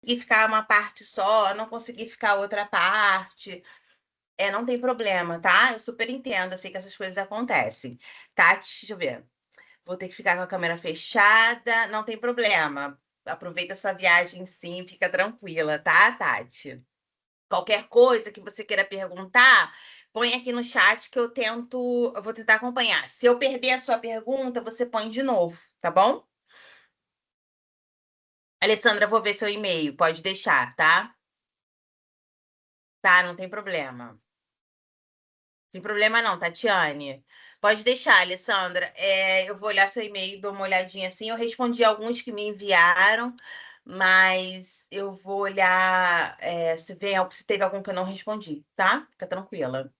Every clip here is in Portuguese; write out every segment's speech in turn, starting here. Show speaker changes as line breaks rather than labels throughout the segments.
conseguir ficar uma parte só, não conseguir ficar outra parte, não tem problema, tá? Eu super entendo, eu sei que essas coisas acontecem. Tá, deixa eu ver. Vou ter que ficar com a câmera fechada, não tem problema. Aproveita a sua viagem sim, fica tranquila, tá, Tati? Qualquer coisa que você queira perguntar, põe aqui no chat que eu vou tentar acompanhar. Se eu perder a sua pergunta, você põe de novo, tá bom? Alessandra, vou ver seu e-mail, pode deixar, tá? Tá, não tem problema. Não tem problema não, Tatiane. Pode deixar, Alessandra. Eu vou olhar seu e-mail, dou uma olhadinha assim. Eu respondi alguns que me enviaram, mas eu vou olhar se teve algum que eu não respondi, tá? Fica tranquila.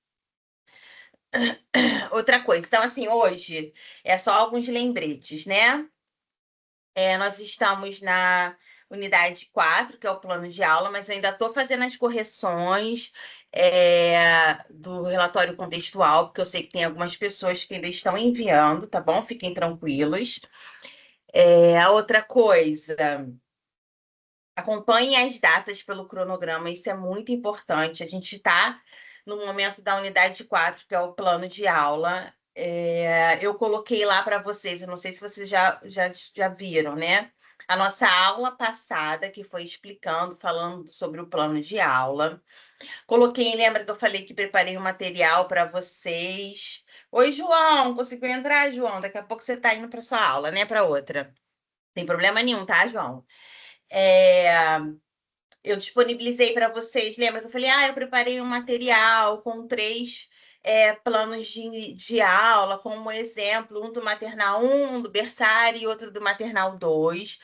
Outra coisa, então assim, hoje é só alguns lembretes, né? Nós estamos na unidade 4, que é o plano de aula, mas eu ainda estou fazendo as correções do relatório contextual, porque eu sei que tem algumas pessoas que ainda estão enviando, tá bom? Fiquem tranquilos. A outra coisa, acompanhe as datas pelo cronograma, isso é muito importante. A gente está no momento da unidade 4, que é o plano de aula. Eu coloquei lá para vocês, eu não sei se vocês já viram, né? A nossa aula passada, que foi explicando, falando sobre o plano de aula. Coloquei, lembra que eu falei que preparei um material para vocês? Oi, João, conseguiu entrar, João? Daqui a pouco você está indo para sua aula, né? Para outra. Tem problema nenhum, tá, João? É, eu disponibilizei para vocês. Lembra que eu falei, eu preparei um material com 3 planos de aula, como exemplo, um do maternal 1, um do berçário e outro do maternal 2.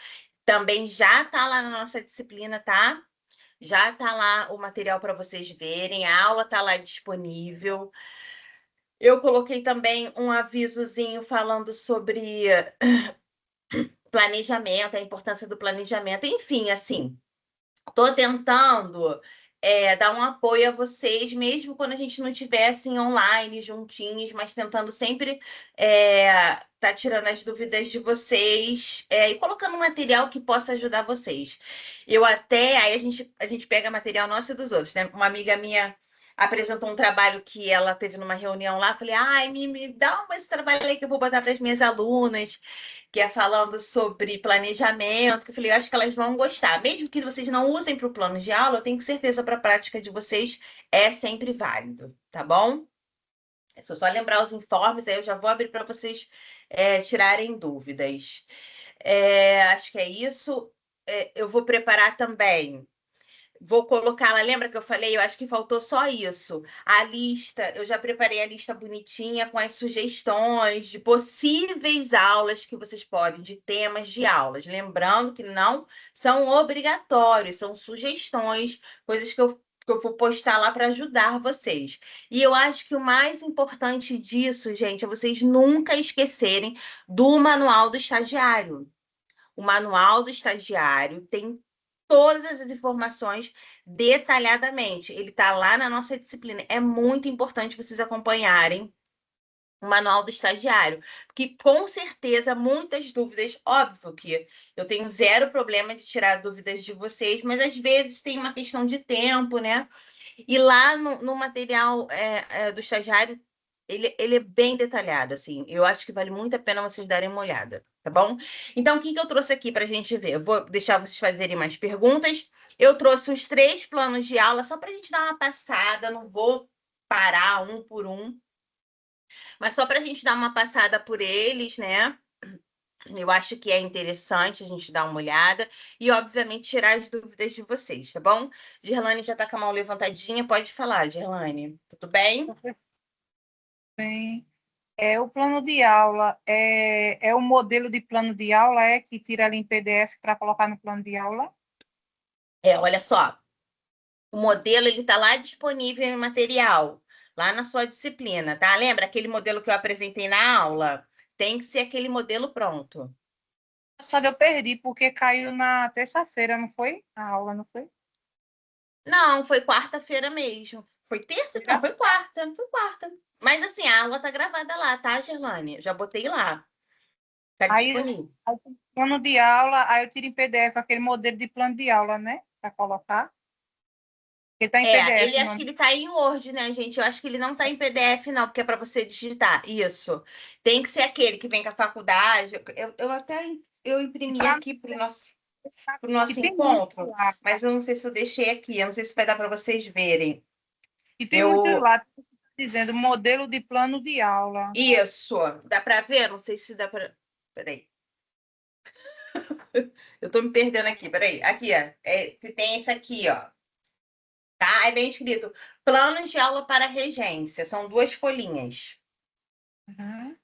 Também já está lá na nossa disciplina, tá? Já está lá o material para vocês verem, a aula está lá disponível. Eu coloquei também um avisozinho falando sobre planejamento, a importância do planejamento, enfim, assim. Estou tentando dar um apoio a vocês, mesmo quando a gente não estivesse online, juntinhos, mas tentando sempre tá tirando as dúvidas de vocês e colocando um material que possa ajudar vocês. Aí a gente pega material nosso e dos outros, né? Uma amiga minha apresentou um trabalho que ela teve numa reunião lá, falei, ai, me dá esse trabalho aí que eu vou botar para as minhas alunas que é falando sobre planejamento, que eu falei, eu acho que elas vão gostar. Mesmo que vocês não usem para o plano de aula, eu tenho certeza para a prática de vocês é sempre válido, tá bom? É só lembrar os informes, aí eu já vou abrir para vocês tirarem dúvidas. Acho que é isso. Eu vou preparar também. Vou colocar lá, lembra que eu falei? Eu acho que faltou só isso. A lista, eu já preparei a lista bonitinha com as sugestões de possíveis aulas que vocês podem, de temas de aulas. Lembrando que não são obrigatórios, são sugestões, coisas que eu vou postar lá para ajudar vocês. E eu acho que o mais importante disso, gente, é vocês nunca esquecerem do manual do estagiário. O manual do estagiário tem todas as informações detalhadamente. Ele está lá na nossa disciplina. É muito importante vocês acompanharem o manual do estagiário, porque com certeza muitas dúvidas, óbvio que eu tenho zero problema de tirar dúvidas de vocês, mas às vezes tem uma questão de tempo, né? E lá no material do estagiário, ele é bem detalhado, assim. Eu acho que vale muito a pena vocês darem uma olhada, tá bom? Então, o que eu trouxe aqui para a gente ver? Eu vou deixar vocês fazerem mais perguntas. Eu trouxe os 3 planos de aula, só para a gente dar uma passada, não vou parar um por um, mas só para a gente dar uma passada por eles, né? Eu acho que é interessante a gente dar uma olhada e, obviamente, tirar as dúvidas de vocês, tá bom? Gerlane já está com a mão levantadinha, pode falar, Gerlane. Tudo bem?
Bem, o plano de aula é o modelo de plano de aula que tira ali em PDF para colocar no plano de aula?
Olha só, o modelo ele está lá disponível em material, lá na sua disciplina, tá? Lembra aquele modelo que eu apresentei na aula? Tem que ser aquele modelo pronto.
Só eu perdi porque caiu na terça-feira, não foi? A aula, não foi?
Não, foi quarta-feira mesmo. Foi terça? Não, foi quarta. Foi quarta. Mas assim, a aula tá gravada lá, tá, Gerlane? Eu já botei lá. Tá
Aí,
disponível.
plano de aula, aí eu tiro em PDF aquele modelo de plano de aula, né? para colocar? Ele está em PDF,
Ele acho
não.
que ele tá em Word, né, gente? Eu acho que ele não tá em PDF, não, porque é para você digitar. Isso. Tem que ser aquele que vem com a faculdade. Eu até eu
E
imprimi
para
aqui pro
e
nosso
tem muito
encontro,
lá.
mas eu não sei se eu deixei aqui. Eu não sei se vai dar para vocês verem.
E tem muito
Eu
lá dizendo modelo de plano de aula.
Isso. Dá para ver? Não sei se dá para. Peraí. Eu tô me perdendo aqui. Peraí. Aqui, ó. Tem esse aqui, ó. Tá? Aí vem escrito planos de aula para regência. São 2 folhinhas.
Uhum.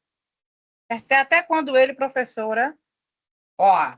Até quando ele, professora?
Ó,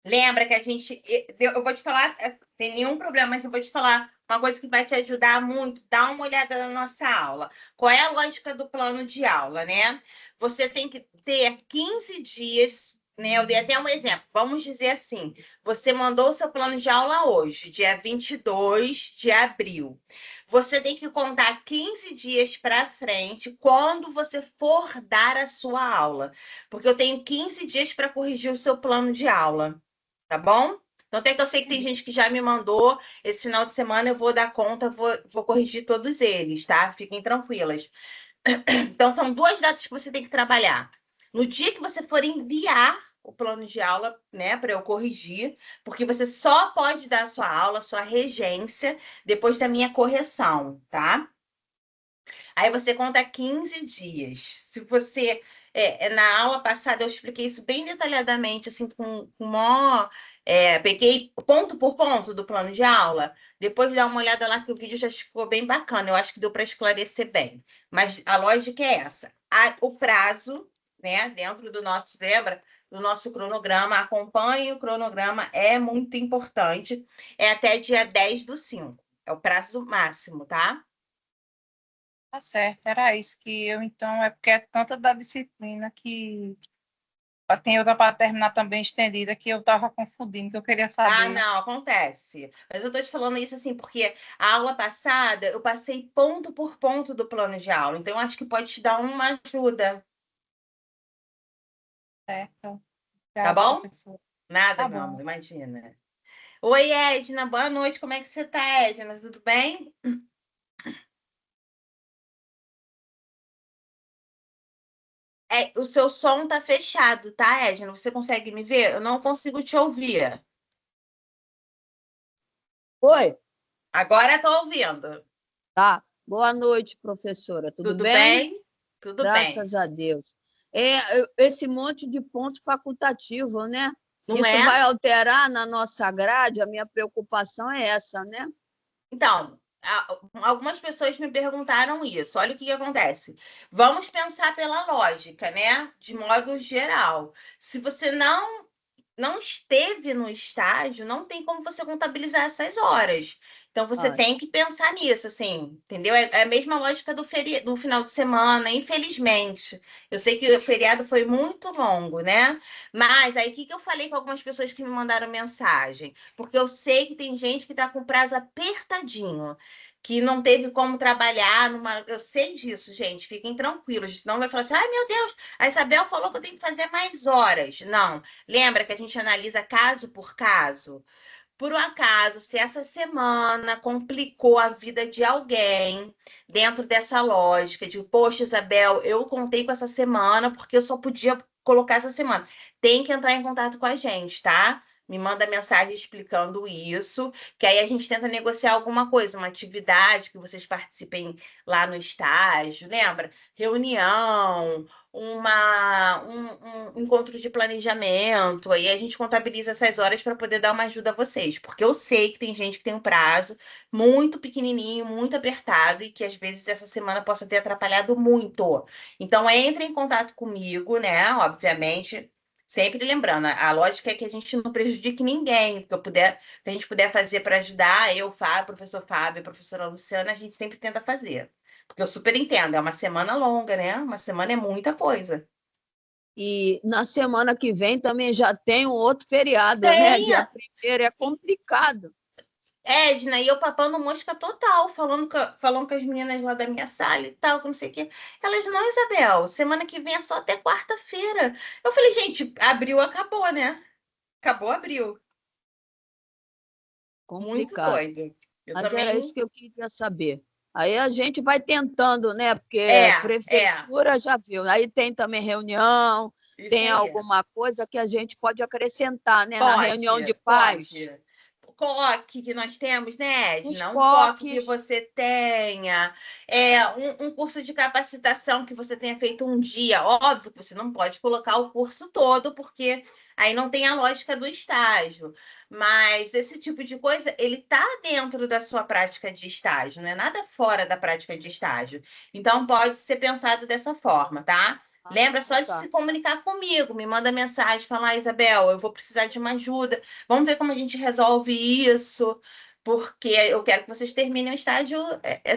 lembra que a gente. Eu vou te falar, tem nenhum problema, mas eu vou te falar uma coisa que vai te ajudar muito. Dá uma olhada na nossa aula. Qual é a lógica do plano de aula, né? Você tem que ter 15 dias, né? Eu dei até um exemplo. Vamos dizer assim: você mandou o seu plano de aula hoje, dia 22 de abril. Você tem que contar 15 dias para frente quando você for dar a sua aula, porque eu tenho 15 dias para corrigir o seu plano de aula. Tá bom? Então, até que eu sei que tem gente que já me mandou. Esse final de semana eu vou dar conta, vou corrigir todos eles, tá? Fiquem tranquilas. Então, são 2 datas que você tem que trabalhar. No dia que você for enviar o plano de aula, né, para eu corrigir, porque você só pode dar a sua aula, sua regência, depois da minha correção, tá? Aí você conta 15 dias. Se você. Na aula passada eu expliquei isso bem detalhadamente, assim, com maior. Peguei ponto por ponto do plano de aula. Depois dá uma olhada lá que o vídeo já ficou bem bacana. Eu acho que deu para esclarecer bem. Mas a lógica é essa. O prazo, né, dentro do nosso, lembra? Do nosso cronograma, acompanhe o cronograma, é muito importante. É até dia 10/5. É o prazo máximo, tá?
Tá certo, era isso que eu, então, é porque é tanta da disciplina que tem outra para terminar também estendida que eu estava confundindo, que eu queria
Ah,
saber.
não, acontece. Mas eu tô te falando isso assim, porque a aula passada eu passei ponto por ponto do plano de aula, então eu acho que pode te dar uma ajuda,
Certo?
tá
Obrigada,
bom?
professor.
Nada,
Tá
meu amor,
bom.
imagina. Oi, Edna, boa noite, como é que você tá, Edna? Tudo bem? O seu som tá fechado, tá, Edna? Você consegue me ver? Eu não consigo te ouvir.
Oi,
Agora tô ouvindo.
tá. Boa noite, professora. Tudo
Tudo
bem?
bem? Tudo bem.
Graças a Deus. Esse monte de ponto facultativo, né?
Não
Isso
é?
vai alterar na nossa grade? A minha preocupação é essa, né?
Então, algumas pessoas me perguntaram isso. Olha o que que acontece. Vamos pensar pela lógica, né? De modo geral. Se você não esteve no estágio, não tem como você contabilizar essas horas. Então, você
Ah,
tem que pensar nisso, assim, entendeu? É a mesma lógica do final de semana, infelizmente. Eu sei que o feriado foi muito longo, né? Mas aí, o que que eu falei com algumas pessoas que me mandaram mensagem? Porque eu sei que tem gente que está com prazo apertadinho. Que não teve como trabalhar numa. Eu sei disso, gente. Fiquem tranquilos. Senão vai falar assim: ai meu Deus, a Isabel falou que eu tenho que fazer mais horas. Não. Lembra que a gente analisa caso por caso? Por um acaso, se essa semana complicou a vida de alguém dentro dessa lógica de, poxa, Isabel, eu contei com essa semana porque eu só podia colocar essa semana. Tem que entrar em contato com a gente, tá? Me manda mensagem explicando isso, que aí a gente tenta negociar alguma coisa, uma atividade que vocês participem lá no estágio, lembra? Reunião, um encontro de planejamento, aí a gente contabiliza essas horas para poder dar uma ajuda a vocês, porque eu sei que tem gente que tem um prazo muito pequenininho, muito apertado e que às vezes essa semana possa ter atrapalhado muito. Então, entre em contato comigo, né? Obviamente. Sempre lembrando, a lógica é que a gente não prejudique ninguém, que a gente puder fazer para ajudar, eu, Fábio, professor Fábio, a professora Luciana, a gente sempre tenta fazer. Porque eu super entendo, é uma semana longa, né? Uma semana é muita coisa.
e na semana que vem também já tem um outro feriado, né?
Tem,
Dia primeiro é complicado.
Edna, e eu papando mosca total, falando com as meninas lá da minha sala e tal, que não sei o quê. Elas, não, Isabel, semana que vem é só até quarta-feira. Eu falei, gente, abril acabou, né? Acabou abril. Muito
complicado.
doido. Eu
Mas era
também.
isso que eu queria saber. Aí a gente vai tentando, né? Porque
É,
prefeitura já viu. Aí tem também reunião,
isso
tem
aí.
alguma coisa que a gente pode acrescentar, né? Na reunião
Pode,
de pais.
pode. O COC que nós temos, né,
Os
Edna? Um COC que
coques.
você tenha, um curso de capacitação que você tenha feito um dia. Óbvio que você não pode colocar o curso todo, porque aí não tem a lógica do estágio. Mas esse tipo de coisa, ele está dentro da sua prática de estágio, não é nada fora da prática de estágio. Então, pode ser pensado dessa forma, tá?
Ah,
Lembra
então
só de
tá.
se comunicar comigo, me manda mensagem, fala, Isabel, eu vou precisar de uma ajuda. Vamos ver como a gente resolve isso, porque eu quero que vocês terminem o estágio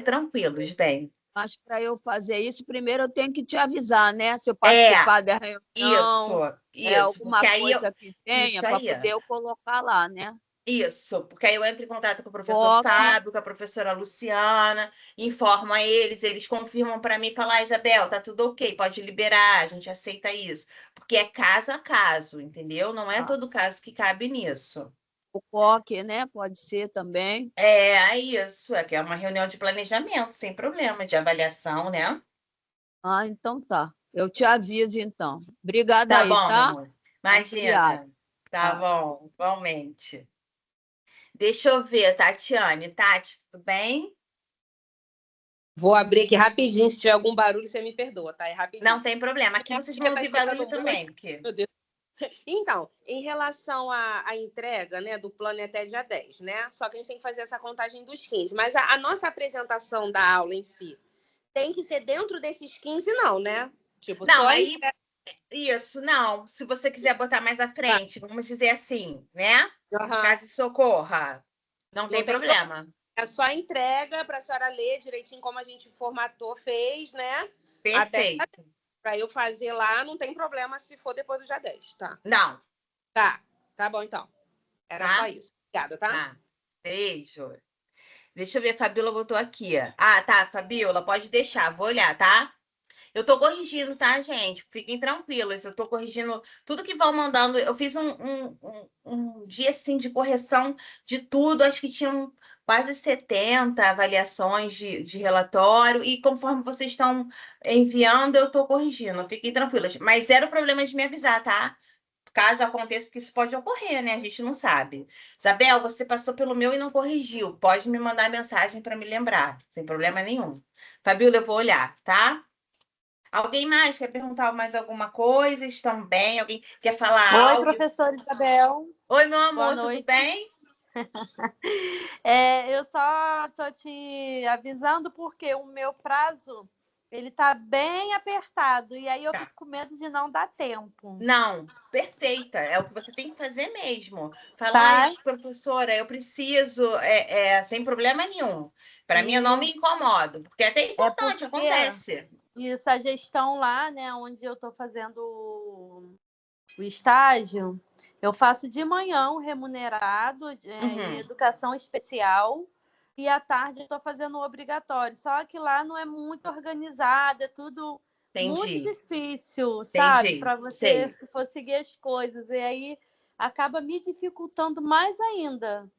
tranquilos, bem.
Mas para eu fazer isso, primeiro eu tenho que te avisar, né? Se eu
É,
participar da
isso,
reunião,
porque
alguma
aí
coisa que tenha,
isso
para
aí.
poder eu colocar lá, né?
Isso, porque aí eu entro em contato com o professor
Coque.
Fábio, com a professora Luciana, informo a eles confirmam para mim, falar, Isabel, tá tudo ok, pode liberar, a gente aceita isso, porque é caso a caso, entendeu? Não é
Ah,
todo caso que cabe nisso.
o coque, né? Pode ser também.
É isso, é que é uma reunião de planejamento, sem problema, de avaliação, né?
Ah, então tá. Eu te aviso, então. Obrigada
Tá
aí,
bom, meu
tá?
amor.
Bom feriado.
Imagina. Tá
Tá.
bom, igualmente. Deixa eu ver, Tatiane. Tati, tudo bem?
Vou abrir aqui rapidinho. Se tiver algum barulho, você me perdoa, tá? É
Não
rapidinho.
tem problema. Aqui
É
vocês
porque
vão
tá
ouvir
escutando
barulho
muito.
também, porque.
Meu Deus. Então, em relação à entrega, né, do plano é até dia 10, né? Só que a gente tem que fazer essa contagem dos 15. Mas a nossa apresentação da aula em si tem que ser dentro desses 15, não, né? Tipo,
Não,
só
aí
entrega.
isso, não. Se você quiser botar mais à frente, vamos dizer assim, né?
Aham.
Caso socorra, não
Não
tem
tem problema.
problema.
É só entrega para a senhora ler direitinho como a gente formatou, fez, né? Até
Perfeito.
para eu fazer lá, não tem problema se for depois do dia 10, tá?
Não,
Tá, tá bom então. Era só
tá?
isso. Obrigada, tá?
Tá. Beijo. Deixa eu ver, a Fabiola botou aqui. Ah, tá, Fabiola, pode deixar, vou olhar, tá? Eu tô corrigindo, tá, gente? Fiquem tranquilos, eu tô corrigindo tudo que vão mandando. Eu fiz um dia, assim, de correção de tudo, acho que tinham quase 70 avaliações de relatório, e conforme vocês estão enviando, eu tô corrigindo. Fiquem tranquilos. Mas zero problema de me avisar, tá? Caso aconteça, porque isso pode ocorrer, né? A gente não sabe. Isabel, você passou pelo meu e não corrigiu. Pode me mandar mensagem para me lembrar, sem problema nenhum. Fabiola, eu vou olhar, tá? Alguém mais quer perguntar mais alguma coisa? Estão bem? Alguém quer falar
Oi,
algo?
professora Isabel.
Oi, meu
Boa
amor, tudo
noite.
bem?
Eu só tô te avisando porque o meu prazo ele tá bem apertado e aí eu
Tá.
fico com medo de não dar tempo,
Não, perfeita. É o que você tem que fazer mesmo. Falar, ai,
tá?
professora, eu preciso, sem problema nenhum. Para mim, eu não
E
me incomodo, porque é até
é
importante,
porque
acontece.
isso, a gestão lá, né, onde eu tô fazendo o estágio, eu faço de manhã um remunerado em
Uhum,
educação especial e à tarde eu estou fazendo o obrigatório. Só que lá não é muito organizado, é tudo muito
entendi,
difícil, sabe?
entendi.
Para você
Sei.
conseguir as coisas. E aí acaba me dificultando mais ainda.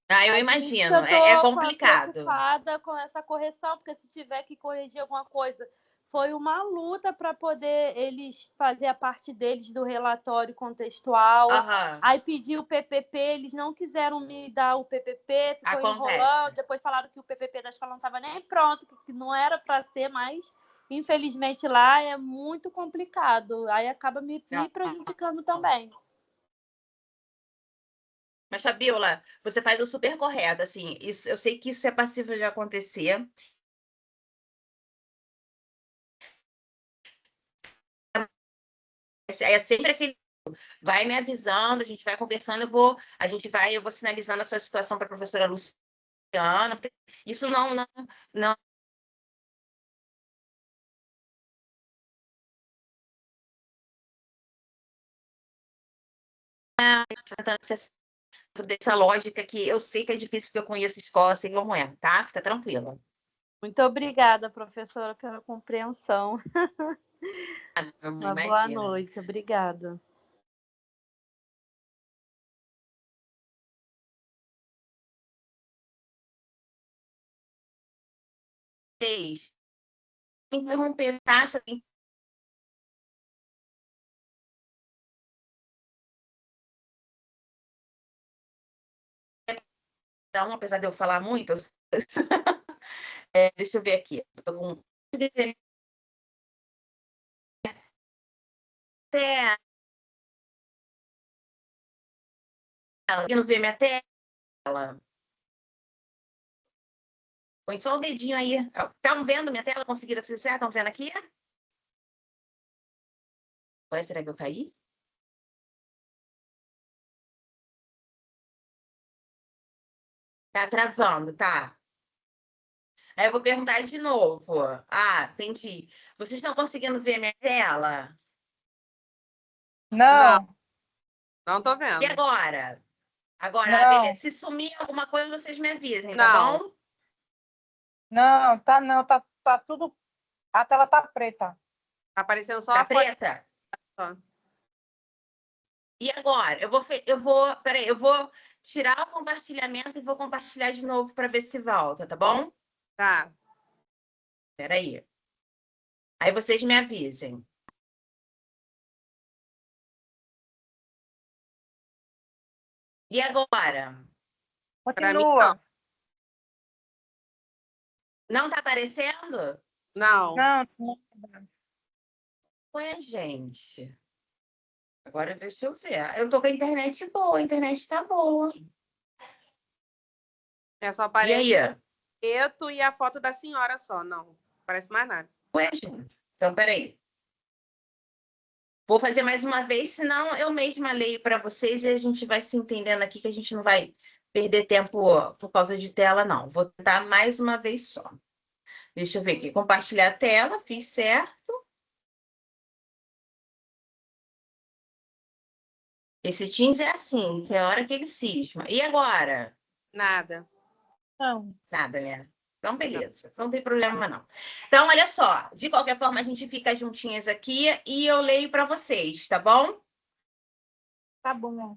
Ah, eu
Aí por isso que eu
imagino. É
estou
complicado.
preocupada com essa correção, porque se tiver que corrigir alguma coisa, foi uma luta para poder eles fazer a parte deles do relatório contextual.
Aham,
Aí pedi o PPP, eles não quiseram me dar o PPP, ficou enrolando.
acontece.
Depois falaram que o PPP da escola não estava nem pronto, que não era para ser, mas infelizmente lá é muito complicado. Aí acaba me prejudicando também.
Mas, Fabiola, você faz o super correto, assim, isso, eu sei que isso é passível de acontecer. É sempre aquele, vai me avisando, a gente vai conversando, eu vou sinalizando a sua situação para a professora Luciana, porque isso não dessa lógica que eu sei que é difícil, porque eu conheço a escola, sei como é, tá? Fica tranquila.
Muito obrigada, professora, pela compreensão. Uma boa
Imagina.
noite. Obrigada.
vocês me interromper, tá? Se alguém dar um, apesar de eu falar muito, deixa eu ver aqui. Eu tô com... Até... Não vê minha tela? Põe só o dedinho aí. Estão vendo minha tela? Conseguiram acessar? Estão vendo aqui? Ué, será que eu caí? Tá travando, tá? Aí eu vou perguntar de novo. Ah, entendi. Vocês estão conseguindo ver minha tela?
Não,
Não tô
E
vendo.
agora? Agora,
Não.
beleza. Se sumir alguma coisa, vocês me avisem, tá
Não.
bom?
não, tá tudo. A tela tá preta.
Tá aparecendo só
Tá
a foto.
preta?
Só.
E agora? Peraí, eu vou tirar o compartilhamento e vou compartilhar de novo para ver se volta, tá bom?
Tá.
Peraí. Aí vocês me avisem. E agora?
Pra mim,
Continua.
Não tá aparecendo?
não.
Não.
Ué, gente. Agora deixa eu ver. Eu tô com a internet boa, a internet tá boa.
É só
E
aparece
aí?
o preto e a foto da senhora só. Não. Parece mais nada.
Ué, gente. Então, peraí. Vou fazer mais uma vez, senão eu mesma leio para vocês e a gente vai se entendendo aqui, que a gente não vai perder tempo por causa de tela, não. Vou tentar mais uma vez só. Deixa eu ver aqui. Compartilhar a tela, fiz certo. Esse Teams é assim, que é a hora que ele cisma. E agora?
Nada.
Não.
Nada, né? Então, beleza. Não tem problema, não. Então, olha só. De qualquer forma, a gente fica juntinhas aqui e eu leio para vocês, tá bom?
Tá bom.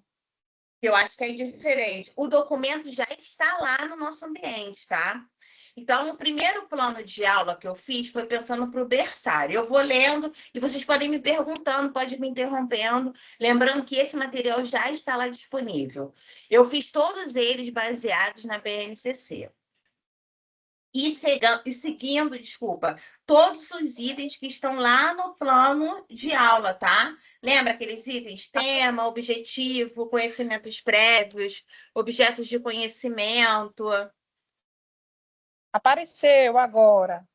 Eu acho que é diferente. O documento já está lá no nosso ambiente, tá? Então, o primeiro plano de aula que eu fiz foi pensando para o berçário. Eu vou lendo e vocês podem me perguntando, podem me interrompendo. Lembrando que esse material já está lá disponível. Eu fiz todos eles baseados na BNCC. Seguindo, desculpa, todos os itens que estão lá no plano de aula, tá? Lembra aqueles itens? Tema, objetivo, conhecimentos prévios, objetos de conhecimento.
Apareceu agora.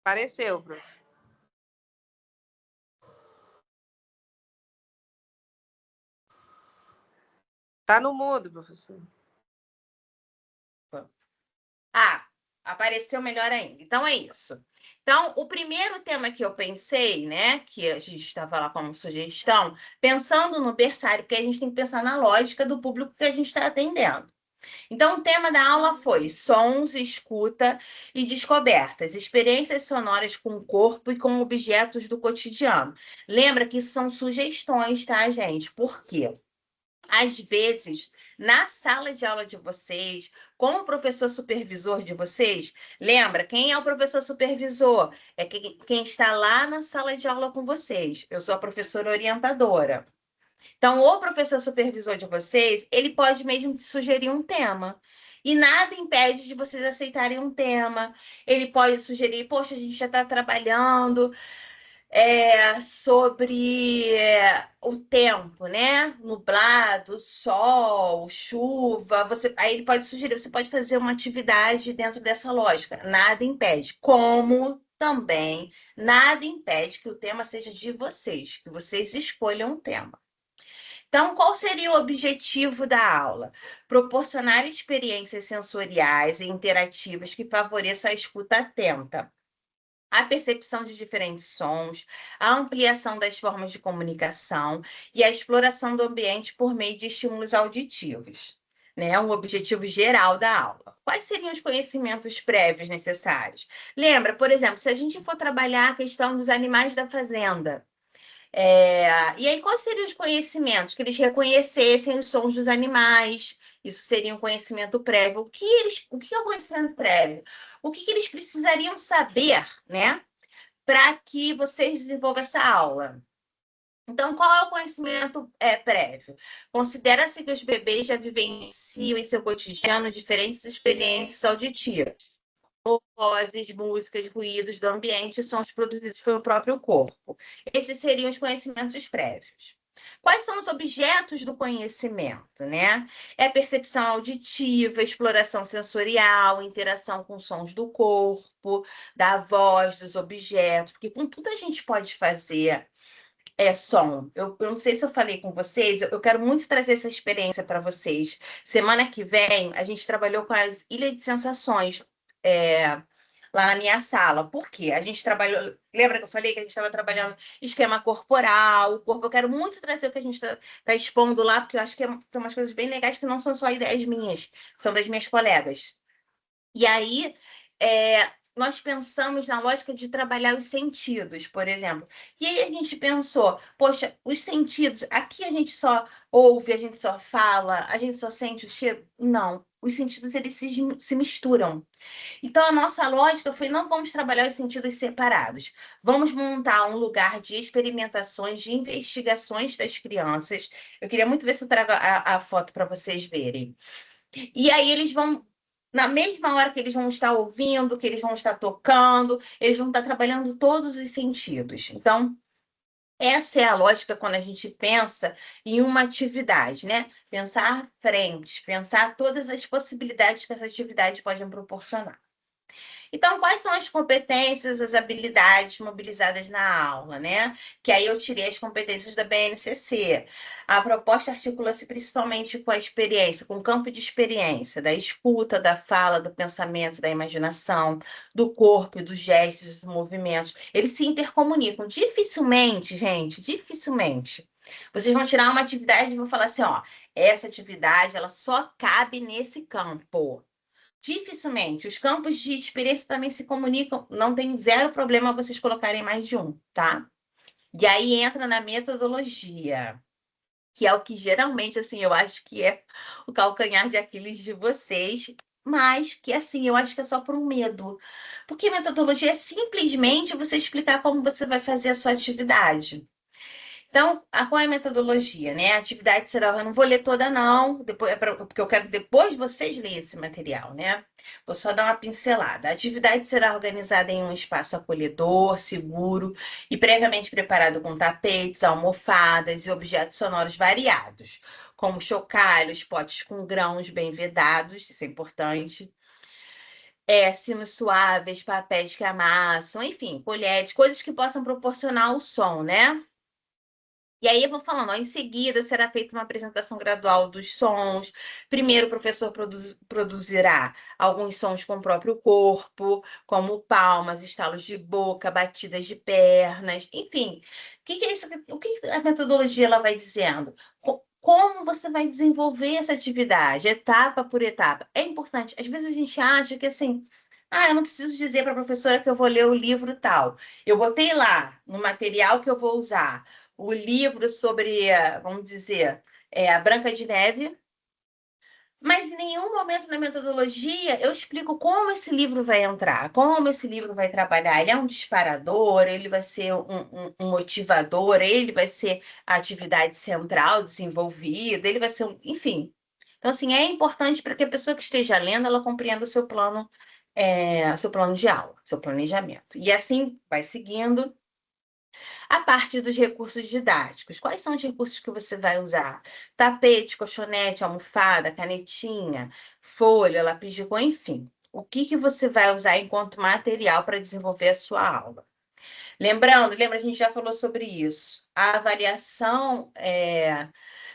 Apareceu, Bruno. Tá no mudo, professor.
Ah, apareceu melhor ainda. Então, é isso. Então, o primeiro tema que eu pensei, né, que a gente estava lá como sugestão, pensando no berçário, porque a gente tem que pensar na lógica do público que a gente está atendendo. Então, o tema da aula foi sons, escuta e descobertas, experiências sonoras com o corpo e com objetos do cotidiano. Lembra que isso são sugestões, tá, gente? Por quê? Às vezes, na sala de aula de vocês, com o professor supervisor de vocês, lembra quem é o professor supervisor? É quem está lá na sala de aula com vocês. Eu sou a professora orientadora. Então, o professor supervisor de vocês, ele pode mesmo te sugerir um tema. E nada impede de vocês aceitarem um tema. Ele pode sugerir, poxa, a gente já está trabalhando sobre o tempo, né? Nublado, sol, chuva. Aí ele pode sugerir, você pode fazer uma atividade dentro dessa lógica. Nada impede. Como também nada impede que o tema seja de vocês, que vocês escolham um tema. Então, qual seria o objetivo da aula? Proporcionar experiências sensoriais e interativas que favoreçam a escuta atenta, a percepção de diferentes sons, a ampliação das formas de comunicação e a exploração do ambiente por meio de estímulos auditivos, né? Um objetivo geral da aula. Quais seriam os conhecimentos prévios necessários? Lembra, por exemplo, se a gente for trabalhar a questão dos animais da fazenda, e aí, quais seriam os conhecimentos? Que eles reconhecessem os sons dos animais Isso seria um conhecimento prévio. O que é o conhecimento prévio? O que eles precisariam saber, né, para que vocês desenvolvam essa aula? Então, qual é o conhecimento prévio? Considera-se que os bebês já vivenciam em seu cotidiano diferentes experiências auditivas. Vozes, músicas, ruídos do ambiente, sons produzidos pelo próprio corpo. Esses seriam os conhecimentos prévios. Quais são os objetos do conhecimento, né? É percepção auditiva, exploração sensorial, interação com sons do corpo, da voz, dos objetos, porque com tudo a gente pode fazer som. Eu não sei se eu falei com vocês, eu quero muito trazer essa experiência para vocês. Semana que vem, a gente trabalhou com as Ilhas de Sensações, lá na minha sala. Por quê? A gente trabalhou. Lembra que eu falei que a gente estava trabalhando esquema corporal, o corpo? Eu quero muito trazer o que a gente está expondo lá, porque eu acho que são umas coisas bem legais que não são só ideias minhas, são das minhas colegas. E aí, nós pensamos na lógica de trabalhar os sentidos, por exemplo. E aí a gente pensou, poxa, os sentidos, aqui a gente só ouve, a gente só fala, a gente só sente o cheiro? Não, os sentidos eles se misturam. Então a nossa lógica foi, não vamos trabalhar os sentidos separados. Vamos montar um lugar de experimentações, de investigações das crianças. Eu queria muito ver se eu trago a foto para vocês verem. E aí eles vão, na mesma hora que eles vão estar ouvindo, que eles vão estar tocando, eles vão estar trabalhando todos os sentidos. Então, essa é a lógica quando a gente pensa em uma atividade, né? Pensar à frente, pensar todas as possibilidades que essa atividade pode proporcionar. Então, quais são as competências, as habilidades mobilizadas na aula, né? Que aí eu tirei as competências da BNCC. A proposta articula-se principalmente com a experiência, com o campo de experiência, da escuta, da fala, do pensamento, da imaginação, do corpo, dos gestos, dos movimentos. Eles se intercomunicam. Dificilmente, gente, dificilmente. Vocês vão tirar uma atividade e vão falar assim, ó, essa atividade, ela só cabe nesse campo. Dificilmente. Os campos de experiência também se comunicam. Não tem zero problema vocês colocarem mais de um, tá? E aí entra na metodologia, que é o que geralmente, assim, eu acho que é o calcanhar de Aquiles de vocês, mas que, assim, eu acho que é só por um medo. Porque metodologia é simplesmente você explicar como você vai fazer a sua atividade. Então, qual é a metodologia, né? A atividade será, eu não vou ler toda não, depois, porque eu quero que depois vocês leiam esse material, né? Vou só dar uma pincelada. A atividade será organizada em um espaço acolhedor, seguro e previamente preparado com tapetes, almofadas e objetos sonoros variados, como chocalhos, potes com grãos bem vedados, isso é importante. Sinos suaves, papéis que amassam, enfim, colheres, coisas que possam proporcionar o som, né? E aí eu vou falando, ó, em seguida será feita uma apresentação gradual dos sons. Primeiro o professor produzirá alguns sons com o próprio corpo, como palmas, estalos de boca, batidas de pernas, enfim. O que a metodologia ela vai dizendo? Como você vai desenvolver essa atividade, etapa por etapa. É importante. Às vezes a gente acha que assim, eu não preciso dizer para a professora que eu vou ler o livro tal. Eu botei lá no material que eu vou usar o livro sobre, vamos dizer, a Branca de Neve, mas em nenhum momento na metodologia eu explico como esse livro vai entrar, como esse livro vai trabalhar. Ele é um disparador, ele vai ser um motivador, ele vai ser a atividade central desenvolvida, ele vai ser enfim. Então, assim, é importante para que a pessoa que esteja lendo, ela compreenda o seu plano de aula, seu planejamento. E assim vai seguindo. A parte dos recursos didáticos, quais são os recursos que você vai usar? Tapete, colchonete, almofada, canetinha, folha, lápis de cor, enfim. O que você vai usar enquanto material para desenvolver a sua aula? Lembra, a gente já falou sobre isso. A avaliação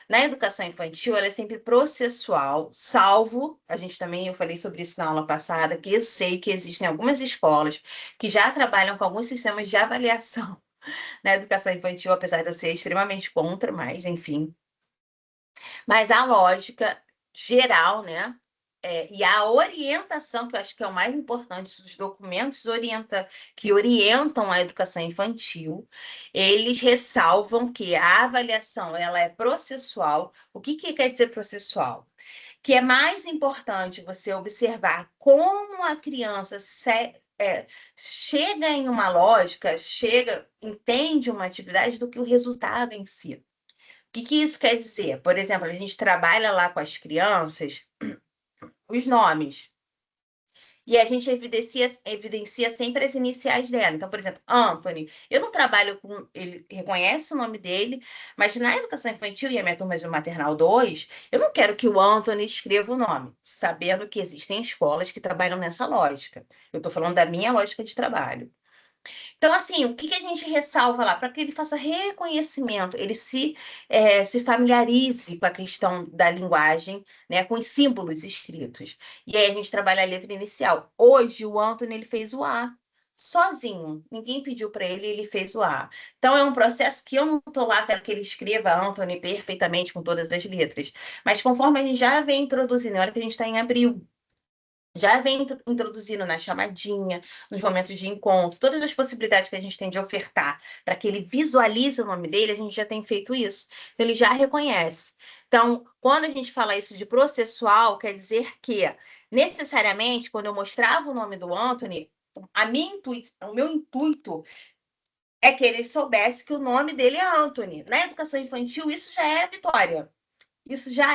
na educação infantil, ela é sempre processual, salvo, eu falei sobre isso na aula passada, que eu sei que existem algumas escolas que já trabalham com alguns sistemas de avaliação na educação infantil, apesar de eu ser extremamente contra, mas enfim. Mas a lógica geral, né? E a orientação, que eu acho que é o mais importante, os documentos que orientam a educação infantil, eles ressalvam que a avaliação ela é processual. O que quer dizer processual? que é mais importante você observar como a criança chega em uma lógica, entende uma atividade do que o resultado em si. O que isso quer dizer? Por exemplo, a gente trabalha lá com as crianças os nomes. E a gente evidencia sempre as iniciais dela. Então, por exemplo, Anthony, eu não trabalho com. Ele reconhece o nome dele, mas na educação infantil e a minha turma de maternal 2, eu não quero que o Anthony escreva o nome, sabendo que existem escolas que trabalham nessa lógica. Eu estou falando da minha lógica de trabalho. Então, assim, o que a gente ressalva lá? Para que ele faça reconhecimento, ele se familiarize com a questão da linguagem, né, com os símbolos escritos. E aí a gente trabalha a letra inicial. Hoje, o Anthony, ele fez o A, sozinho. Ninguém pediu para ele, ele fez o A. Então, é um processo que eu não estou lá, quero que ele escreva Anthony perfeitamente com todas as letras. Mas conforme a gente já vem introduzindo, olha que a gente está em abril, já vem introduzindo na chamadinha, nos momentos de encontro, todas as possibilidades que a gente tem de ofertar para que ele visualize o nome dele, a gente já tem feito isso. Então, ele já reconhece. Então, quando a gente fala isso de processual, quer dizer que, necessariamente, quando eu mostrava o nome do Anthony, o meu intuito é que ele soubesse que o nome dele é Anthony. Na educação infantil, isso já é vitória. Isso já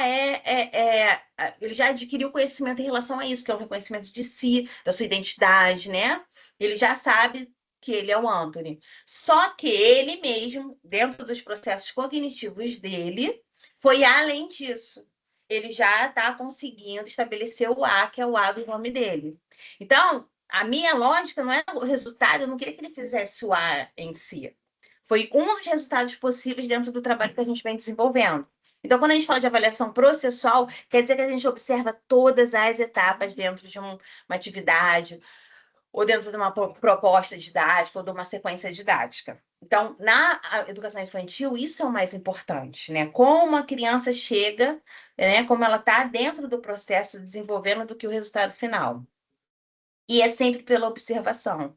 ele já adquiriu conhecimento em relação a isso, que é o reconhecimento de si, da sua identidade, né? Ele já sabe que ele é o Anthony. Só que ele mesmo, dentro dos processos cognitivos dele, foi além disso. Ele já está conseguindo estabelecer o A, que é o A do nome dele. Então, a minha lógica não é o resultado, eu não queria que ele fizesse o A em si. Foi um dos resultados possíveis dentro do trabalho que a gente vem desenvolvendo. Então, quando a gente fala de avaliação processual, quer dizer que a gente observa todas as etapas dentro de uma atividade, ou dentro de uma proposta didática, ou de uma sequência didática. Então, na educação infantil, isso é o mais importante, né? Como a criança chega, né? Como ela está dentro do processo desenvolvendo do que o resultado final. E é sempre pela observação.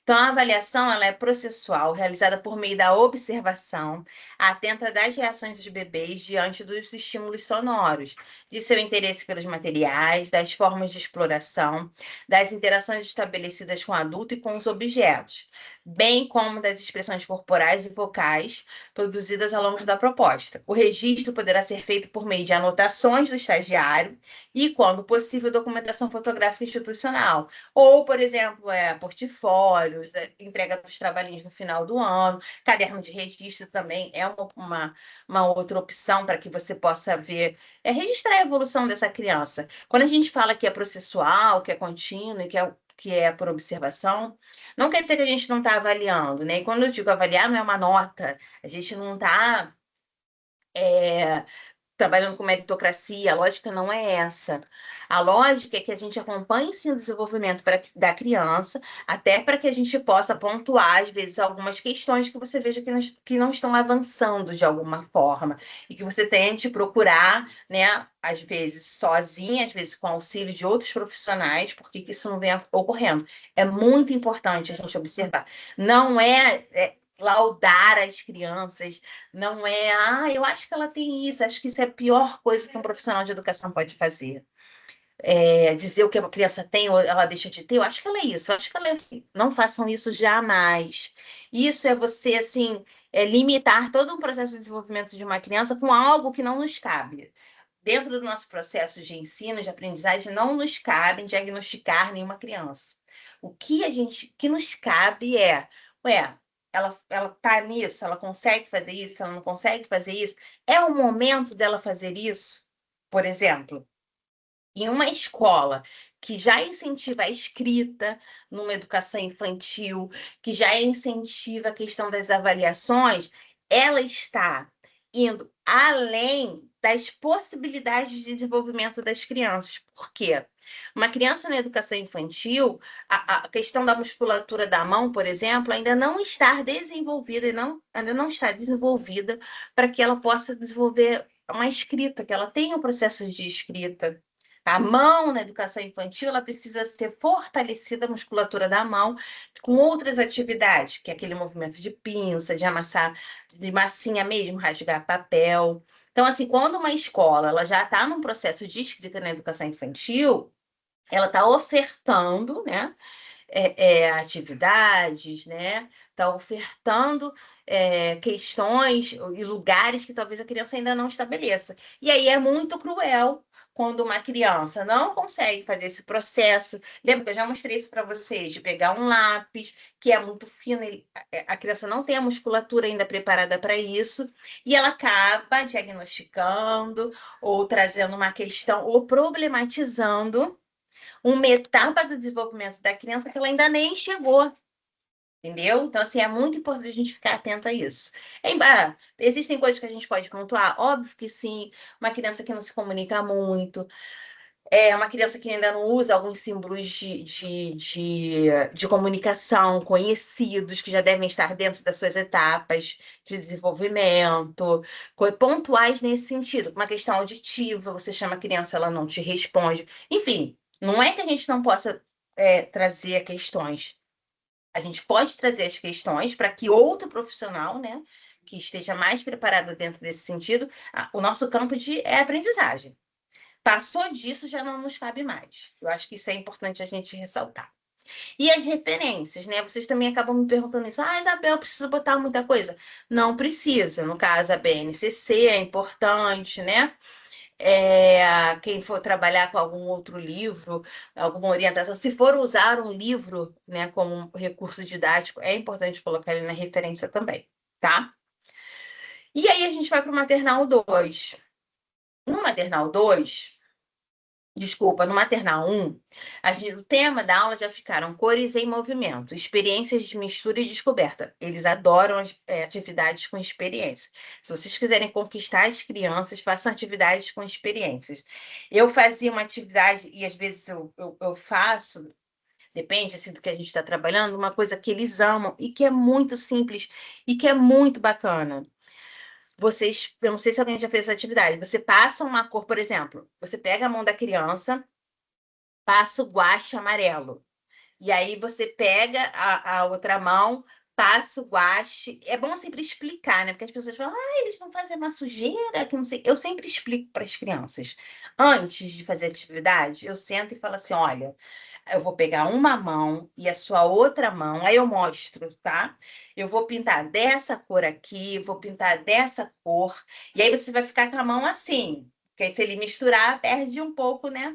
Então, a avaliação ela é processual, realizada por meio da observação, atenta das reações dos bebês diante dos estímulos sonoros, de seu interesse pelos materiais, das formas de exploração, das interações estabelecidas com o adulto e com os objetos, bem como das expressões corporais e vocais produzidas ao longo da proposta. O registro poderá ser feito por meio de anotações do estagiário e, quando possível, documentação fotográfica institucional, ou, por exemplo, portfólios, entrega dos trabalhinhos no final do ano, caderno de registro também é uma outra opção para que você possa ver, registrar a evolução dessa criança. Quando a gente fala que é processual, que é contínuo e que é por observação, não quer dizer que a gente não está avaliando, né? E quando eu digo avaliar, não é uma nota, a gente não está trabalhando com meritocracia, a lógica não é essa. A lógica é que a gente acompanhe sim o desenvolvimento da criança, até para que a gente possa pontuar, às vezes, algumas questões que você veja que não estão avançando de alguma forma, e que você tente procurar, né, às vezes sozinha, às vezes com auxílio de outros profissionais, porque isso não vem ocorrendo. É muito importante a gente observar. Não laudar as crianças, não eu acho que ela tem isso, acho que isso é a pior coisa que um profissional de educação pode fazer. Dizer o que a criança tem ou ela deixa de ter, eu acho que ela é isso, eu acho que ela é assim. Não façam isso jamais. Isso é você, assim, limitar todo um processo de desenvolvimento de uma criança com algo que não nos cabe. Dentro do nosso processo de ensino, de aprendizagem, não nos cabe diagnosticar nenhuma criança. O que nos cabe ela está nisso, ela consegue fazer isso, ela não consegue fazer isso. É o momento dela fazer isso, por exemplo, em uma escola que já incentiva a escrita, numa educação infantil, que já incentiva a questão das avaliações, ela está indo além das possibilidades de desenvolvimento das crianças. Por quê? Uma criança na educação infantil, a questão da musculatura da mão, por exemplo, ainda não está desenvolvida ainda não está desenvolvida para que ela possa desenvolver uma escrita, que ela tenha um processo de escrita. A mão na educação infantil, ela precisa ser fortalecida, a musculatura da mão, com outras atividades, que é aquele movimento de pinça, de amassar, de massinha mesmo, rasgar papel. Então, assim, quando uma escola ela já está num processo de escrita na educação infantil, ela está ofertando, né, atividades, né, está ofertando questões e lugares que talvez a criança ainda não estabeleça. E aí é muito cruel quando uma criança não consegue fazer esse processo. Lembra que eu já mostrei isso para vocês, de pegar um lápis, que é muito fino, a criança não tem a musculatura ainda preparada para isso, e ela acaba diagnosticando ou trazendo uma questão ou problematizando uma etapa do desenvolvimento da criança que ela ainda nem chegou, entendeu? Então, assim, é muito importante a gente ficar atento a isso. Existem coisas que a gente pode pontuar? Óbvio que sim. Uma criança que não se comunica muito, uma criança que ainda não usa alguns símbolos de comunicação conhecidos, que já devem estar dentro das suas etapas de desenvolvimento, pontuais nesse sentido. Uma questão auditiva, você chama a criança, ela não te responde. Enfim, não é que a gente não possa trazer questões. A gente pode trazer as questões para que outro profissional, né, que esteja mais preparado dentro desse sentido, o nosso campo é aprendizagem. Passou disso, já não nos cabe mais. Eu acho que isso é importante a gente ressaltar. E as referências, né? Vocês também acabam me perguntando isso. Isabel, precisa botar muita coisa? Não precisa. No caso, a BNCC é importante, né? Quem for trabalhar com algum outro livro, alguma orientação, se for usar um livro, né, como um recurso didático, é importante colocar ele na referência também, tá? E aí a gente vai para o Maternal 2. No Maternal 2, desculpa, no Maternal 1, o tema da aula já ficaram cores em movimento, experiências de mistura e descoberta. Eles adoram atividades com experiência. Se vocês quiserem conquistar as crianças, façam atividades com experiências. Eu fazia uma atividade, e às vezes eu faço, depende assim, do que a gente está trabalhando, uma coisa que eles amam e que é muito simples e que é muito bacana. Eu não sei se alguém já fez essa atividade. Você passa uma cor, por exemplo, você pega a mão da criança, passa o guache amarelo. E aí você pega a outra mão, passa o guache. É bom sempre explicar, né? Porque as pessoas falam, eles não fazem uma sujeira, que não sei. Eu sempre explico para as crianças. Antes de fazer a atividade, eu sento e falo assim: olha, eu vou pegar uma mão e a sua outra mão, aí eu mostro, tá? Eu vou pintar dessa cor aqui, vou pintar dessa cor, e aí você vai ficar com a mão assim, porque aí se ele misturar, perde um pouco, né?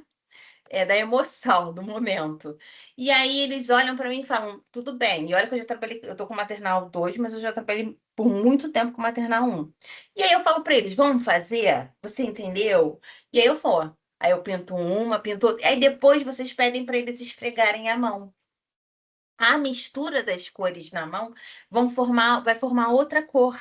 Da emoção do momento. E aí eles olham para mim e falam, tudo bem. E olha que eu já trabalhei, eu tô com maternal 2, mas eu já trabalhei por muito tempo com maternal 1. E aí eu falo para eles, vamos fazer? Você entendeu? E aí eu vou. Aí eu pinto uma, pinto outra. Aí depois vocês pedem para eles esfregarem a mão. A mistura das cores na mão vai formar outra cor.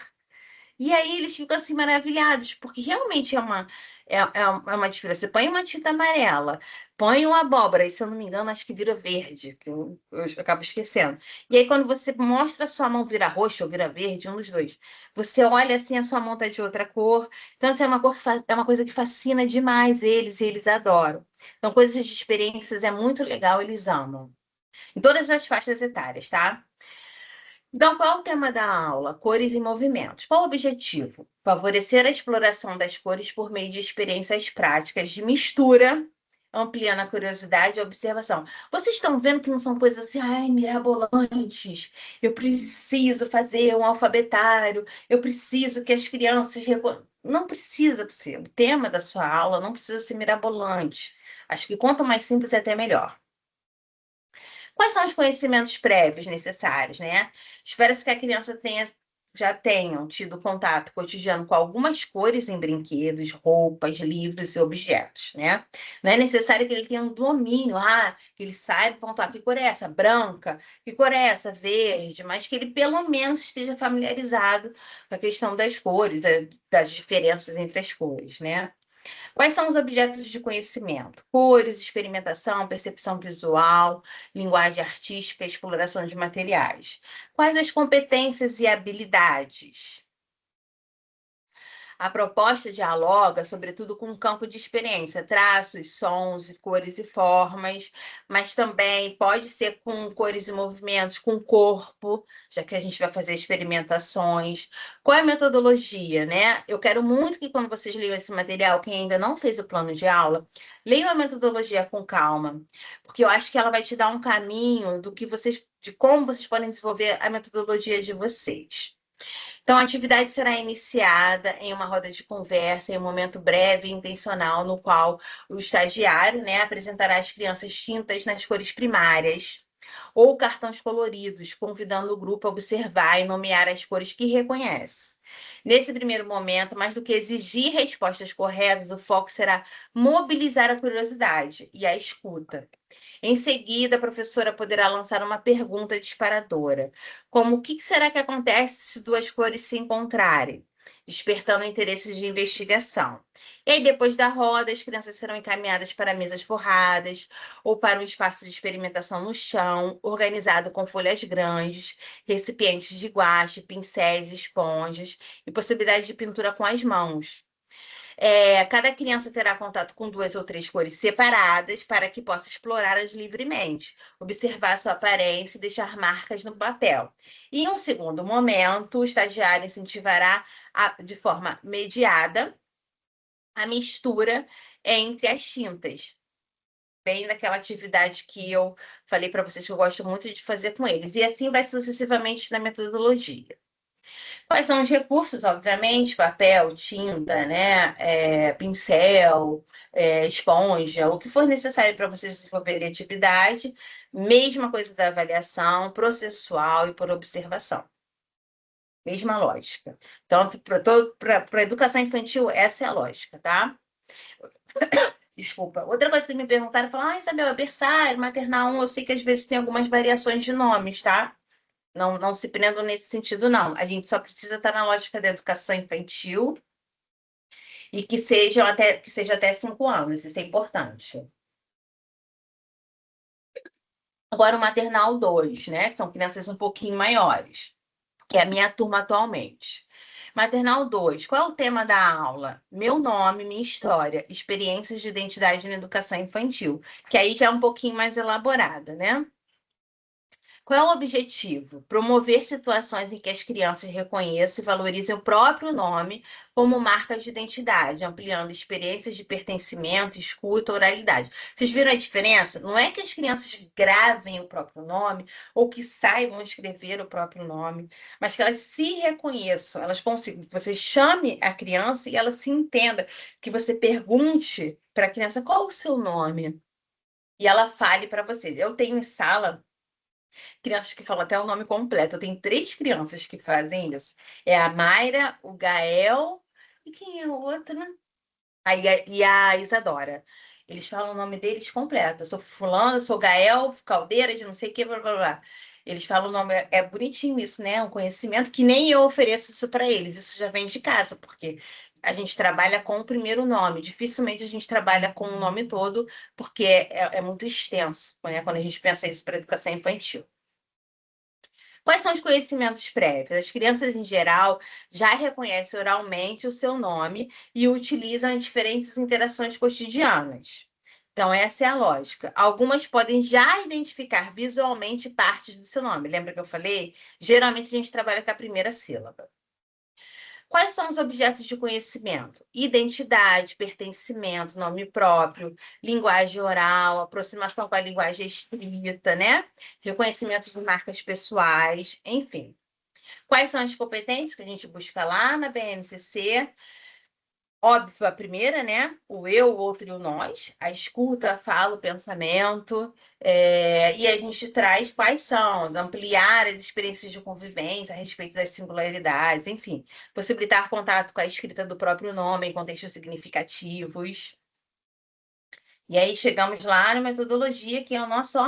E aí eles ficam assim maravilhados, porque realmente é uma diferença. Você põe uma tinta amarela, põe uma abóbora, e se eu não me engano, acho que vira verde, que eu acabo esquecendo. E aí, quando você mostra a sua mão vira roxa ou vira verde, um dos dois, você olha assim, a sua mão tá de outra cor. Então, assim, é uma coisa que fascina demais eles, e eles adoram. Então, coisas de experiências é muito legal, eles amam. Em todas as faixas etárias, tá? Então, qual é o tema da aula? Cores e movimentos. Qual o objetivo? Favorecer a exploração das cores por meio de experiências práticas de mistura, ampliando a curiosidade e a observação. Vocês estão vendo que não são coisas assim, mirabolantes. Eu preciso fazer um alfabetário, eu preciso que as crianças. Não precisa ser. O tema da sua aula não precisa ser mirabolante. Acho que quanto mais simples, é até melhor. Quais são os conhecimentos prévios necessários, né? Espera-se que a criança já tenham tido contato cotidiano com algumas cores em brinquedos, roupas, livros e objetos, né? Não é necessário que ele tenha um domínio, que ele saiba pontuar que cor é essa, branca, que cor é essa, verde, mas que ele pelo menos esteja familiarizado com a questão das cores, das diferenças entre as cores, né? Quais são os objetos de conhecimento? Cores, experimentação, percepção visual, linguagem artística, exploração de materiais. Quais as competências e habilidades? A proposta dialoga, sobretudo, com o campo de experiência, traços, sons, cores e formas, mas também pode ser com cores e movimentos, com corpo, já que a gente vai fazer experimentações. Qual é a metodologia, né? Eu quero muito que, quando vocês leiam esse material, quem ainda não fez o plano de aula, leiam a metodologia com calma, porque eu acho que ela vai te dar um caminho de como vocês podem desenvolver a metodologia de vocês. Então, a atividade será iniciada em uma roda de conversa, em um momento breve e intencional, no qual o estagiário, né, apresentará às crianças tintas nas cores primárias ou cartões coloridos, convidando o grupo a observar e nomear as cores que reconhece. Nesse primeiro momento, mais do que exigir respostas corretas, o foco será mobilizar a curiosidade e a escuta. Em seguida, a professora poderá lançar uma pergunta disparadora, como o que será que acontece se duas cores se encontrarem, despertando interesses de investigação. E aí, depois da roda, as crianças serão encaminhadas para mesas forradas ou para um espaço de experimentação no chão, organizado com folhas grandes, recipientes de guache, pincéis, esponjas e possibilidade de pintura com as mãos. Cada criança terá contato com 2 ou 3 cores separadas para que possa explorá-las livremente, observar sua aparência e deixar marcas no papel. E, em um segundo momento, o estagiário incentivará, de forma mediada, a mistura entre as tintas. Bem daquela atividade que eu falei para vocês que eu gosto muito de fazer com eles. E assim vai sucessivamente na metodologia. Quais são os recursos? Obviamente, papel, tinta, né? Pincel, esponja, o que for necessário para vocês desenvolverem a atividade. Mesma coisa da avaliação, processual e por observação. Mesma lógica. Então, para a educação infantil, essa é a lógica, tá? Desculpa. Outra coisa que me perguntaram, falaram, Isabel, é berçário, maternal 1, eu sei que às vezes tem algumas variações de nomes, tá? Não se prendam nesse sentido, não. A gente só precisa estar na lógica da educação infantil e que seja até 5 anos. Isso é importante. Agora, o maternal 2, né? Que são crianças um pouquinho maiores, que é a minha turma atualmente. Maternal 2, qual é o tema da aula? Meu nome, minha história, experiências de identidade na educação infantil, que aí já é um pouquinho mais elaborada, né? Qual é o objetivo? Promover situações em que as crianças reconheçam e valorizem o próprio nome como marcas de identidade, ampliando experiências de pertencimento, escuta, oralidade. Vocês viram a diferença? Não é que as crianças gravem o próprio nome ou que saibam escrever o próprio nome, mas que elas se reconheçam, elas consigam. Você chame a criança e ela se entenda, que você pergunte para a criança qual o seu nome e ela fale para você. Eu tenho em sala crianças que falam até o nome completo. Eu tenho 3 crianças que fazem isso. É a Mayra, o Gael e quem é o outro, né? E a Isadora. Eles falam o nome deles completo. Eu sou fulano, eu sou Gael, Caldeira, de não sei o que, blá, blá, blá. Eles falam o nome, é bonitinho isso, né? Um conhecimento que nem eu ofereço isso para eles. Isso já vem de casa, porque a gente trabalha com o primeiro nome. Dificilmente a gente trabalha com o nome todo, porque é muito extenso, né? Quando a gente pensa isso para educação infantil. Quais são os conhecimentos prévios? As crianças, em geral, já reconhecem oralmente o seu nome e o utilizam em diferentes interações cotidianas. Então, essa é a lógica. Algumas podem já identificar visualmente partes do seu nome. Lembra que eu falei? Geralmente, a gente trabalha com a primeira sílaba. Quais são os objetos de conhecimento? Identidade, pertencimento, nome próprio, linguagem oral, aproximação com a linguagem escrita, né? Reconhecimento de marcas pessoais, enfim. Quais são as competências que a gente busca lá na BNCC? Óbvio, a primeira, né? O eu, o outro e o nós. A escuta, a fala, o pensamento. E a gente traz quais são, ampliar as experiências de convivência a respeito das singularidades, enfim. Possibilitar contato com a escrita do próprio nome em contextos significativos. E aí chegamos lá na metodologia, que é o nosso,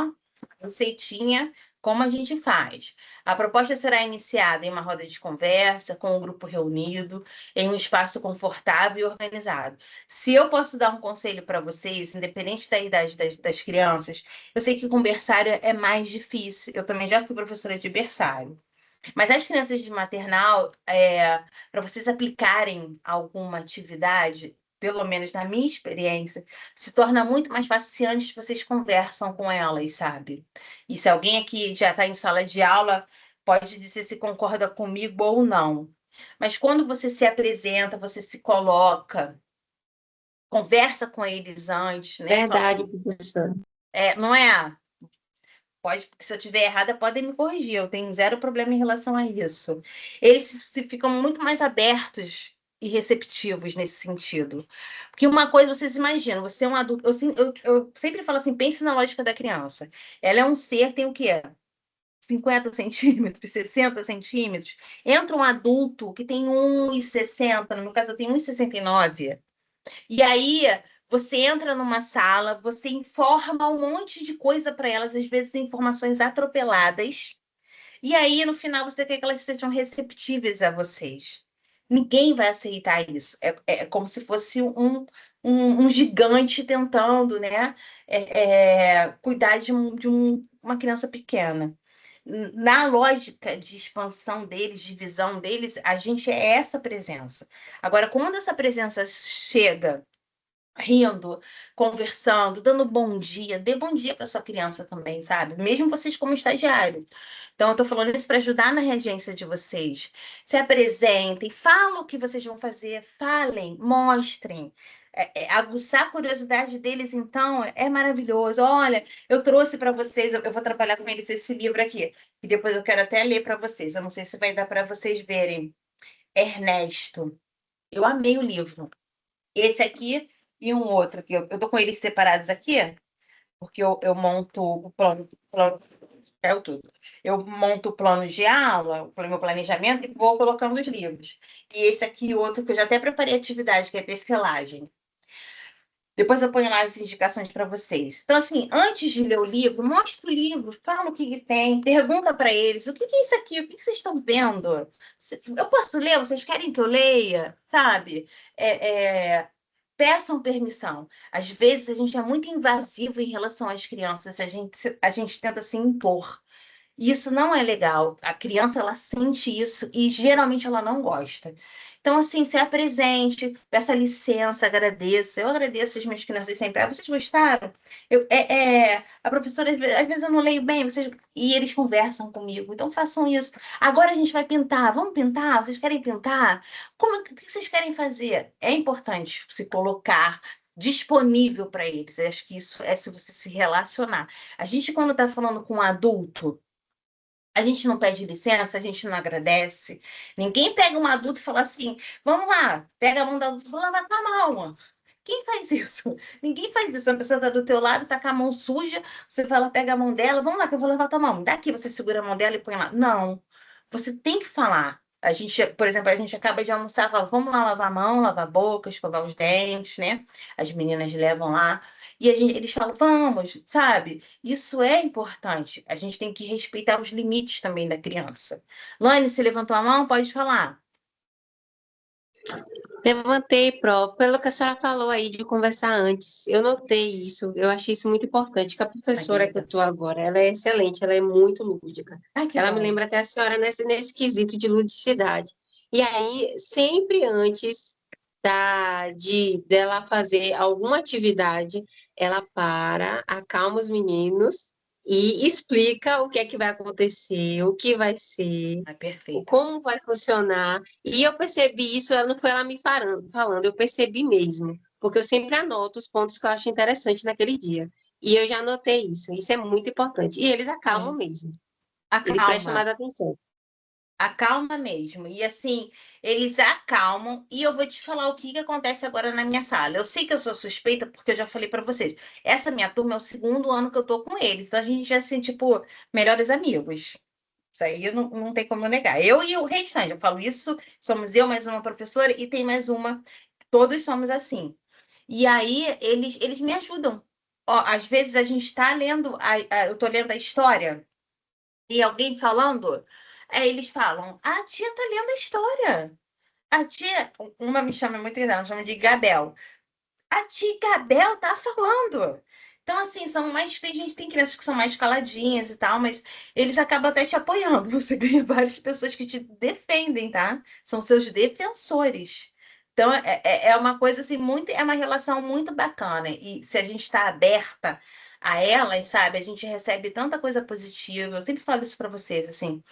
receitinha, como a gente faz. A proposta será iniciada em uma roda de conversa, com o grupo reunido, em um espaço confortável e organizado. Se eu posso dar um conselho para vocês, independente da idade das crianças, eu sei que com berçário é mais difícil. Eu também já fui professora de berçário. Mas as crianças de maternal, para vocês aplicarem alguma atividade, pelo menos na minha experiência, se torna muito mais fácil se antes vocês conversam com elas, sabe? E se alguém aqui já está em sala de aula, pode dizer se concorda comigo ou não. Mas quando você se apresenta, você se coloca, conversa com eles antes, né? Fala,
Verdade, professora.
não é? Pode, porque se eu estiver errada, podem me corrigir. Eu tenho zero problema em relação a isso. Eles ficam muito mais abertos e receptivos nesse sentido. Porque uma coisa, vocês imaginam, você é um adulto. Eu sempre falo assim, pense na lógica da criança. Ela é um ser, tem o quê? 50 centímetros, 60 centímetros. Entra um adulto que tem 1,60, no meu caso, eu tenho 1,69. E aí você entra numa sala, você informa um monte de coisa para elas, às vezes informações atropeladas, e aí no final você quer que elas sejam receptíveis a vocês. Ninguém vai aceitar isso. Como se fosse um gigante tentando, né, cuidar de uma criança pequena. Na lógica de expansão deles, de visão deles, a gente é essa presença. Agora, quando essa presença chega rindo, conversando, dando bom dia, dê bom dia para sua criança também, sabe? Mesmo vocês como estagiário. Então, eu estou falando isso para ajudar na regência de vocês. Se apresentem, falem o que vocês vão fazer, falem, mostrem. Aguçar a curiosidade deles, então, é maravilhoso. Olha, eu trouxe para vocês, eu vou trabalhar com eles esse livro aqui, e depois eu quero até ler para vocês. Eu não sei se vai dar para vocês verem. Ernesto. Eu amei o livro. Esse aqui e um outro aqui. Eu tô com eles separados aqui, porque eu monto o plano, é tudo. Eu monto o plano de aula, o meu planejamento, e vou colocando os livros. E esse aqui e outro, que eu já até preparei atividade, que é tecelagem. Depois eu ponho lá as indicações para vocês. Então, assim, antes de ler o livro, mostra o livro, fala o que tem, pergunta para eles: o que é isso aqui? O que vocês estão vendo? Eu posso ler? Vocês querem que eu leia? Sabe? Peçam permissão. Às vezes a gente é muito invasivo em relação às crianças, a gente tenta se impor. E isso não é legal. A criança, ela sente isso e geralmente ela não gosta. Então, assim, se apresente, peça licença, agradeça. Eu agradeço as minhas crianças sempre. Ah, vocês gostaram? A professora, às vezes eu não leio bem, e eles conversam comigo. Então, façam isso. Agora a gente vai pintar. Vamos pintar? Vocês querem pintar? O que vocês querem fazer? É importante se colocar disponível para eles. Eu acho que isso é se você se relacionar. A gente, quando está falando com um adulto, a gente não pede licença, a gente não agradece. Ninguém pega um adulto e fala assim: vamos lá, pega a mão do adulto, vou lavar tua mão. Quem faz isso? Ninguém faz isso. A pessoa está do teu lado, está com a mão suja, você fala, pega a mão dela, vamos lá que eu vou lavar tua mão. Daqui você segura a mão dela e põe lá. Não, você tem que falar. A gente, por exemplo, a gente acaba de almoçar, fala, vamos lá lavar a mão, lavar a boca, escovar os dentes, né? As meninas levam lá. E eles falam, vamos, sabe? Isso é importante. A gente tem que respeitar os limites também da criança. Lani, você levantou a mão? Pode falar.
Levantei, Pró, pelo que a senhora falou aí de conversar antes. Eu notei isso, eu achei isso muito importante, que a professora que eu estou agora, ela é excelente, ela é muito lúdica.
Ai, que
Ela
bom.
me lembra até a senhora nesse quesito de ludicidade. E aí, sempre antes dela fazer alguma atividade, ela acalma os meninos e explica o que é que vai acontecer, o que vai ser,
Perfeito.
como vai funcionar. E eu percebi isso, ela não foi ela me falando, eu percebi mesmo, porque eu sempre anoto os pontos que eu acho interessante naquele dia. E eu já anotei isso, isso é muito importante. E eles acalmam mesmo, eles prestam mais atenção.
Acalma mesmo. E assim, eles acalmam. E eu vou te falar o que acontece agora na minha sala. Eu sei que eu sou suspeita, porque eu já falei para vocês. Essa minha turma é o segundo ano que eu tô com eles. Então a gente já assim, tipo, melhores amigos. Isso aí não tem como eu negar. Eu e o restante, eu falo isso, somos eu, mais uma professora, e tem mais uma. Todos somos assim. E aí, eles me ajudam. Ó, às vezes a gente está lendo, eu estou lendo a história, e alguém falando, aí eles falam, a tia está lendo a história. A tia, uma me chama muito atenção, chama de Gabel. A tia Gabel tá falando. Então, assim, tem gente, tem crianças que são mais caladinhas e tal, mas eles acabam até te apoiando. Você ganha várias pessoas que te defendem, tá? São seus defensores. Então, é uma coisa assim, é uma relação muito bacana. E se a gente está aberta a elas, sabe, a gente recebe tanta coisa positiva. Eu sempre falo isso para vocês, assim.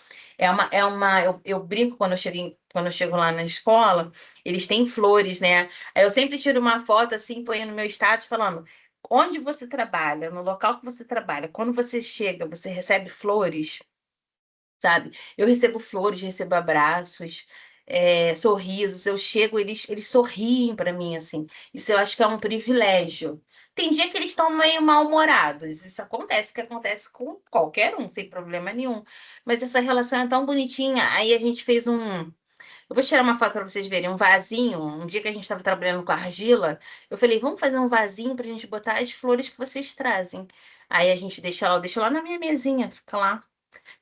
Eu brinco quando eu chego lá na escola, eles têm flores, né? Aí eu sempre tiro uma foto assim, ponho no meu status falando onde você trabalha, no local que você trabalha, quando você chega, você recebe flores, sabe? Eu recebo flores, recebo abraços, sorrisos. Eu chego, eles sorriem para mim, assim. Isso eu acho que é um privilégio. Tem dia que eles estão meio mal-humorados. Isso acontece, que acontece com qualquer um, sem problema nenhum. Mas essa relação é tão bonitinha. Aí a gente fez um. Eu vou tirar uma foto para vocês verem, um vasinho. Um dia que a gente estava trabalhando com argila, eu falei, vamos fazer um vasinho para a gente botar as flores que vocês trazem. Aí a gente deixa lá na minha mesinha, fica lá.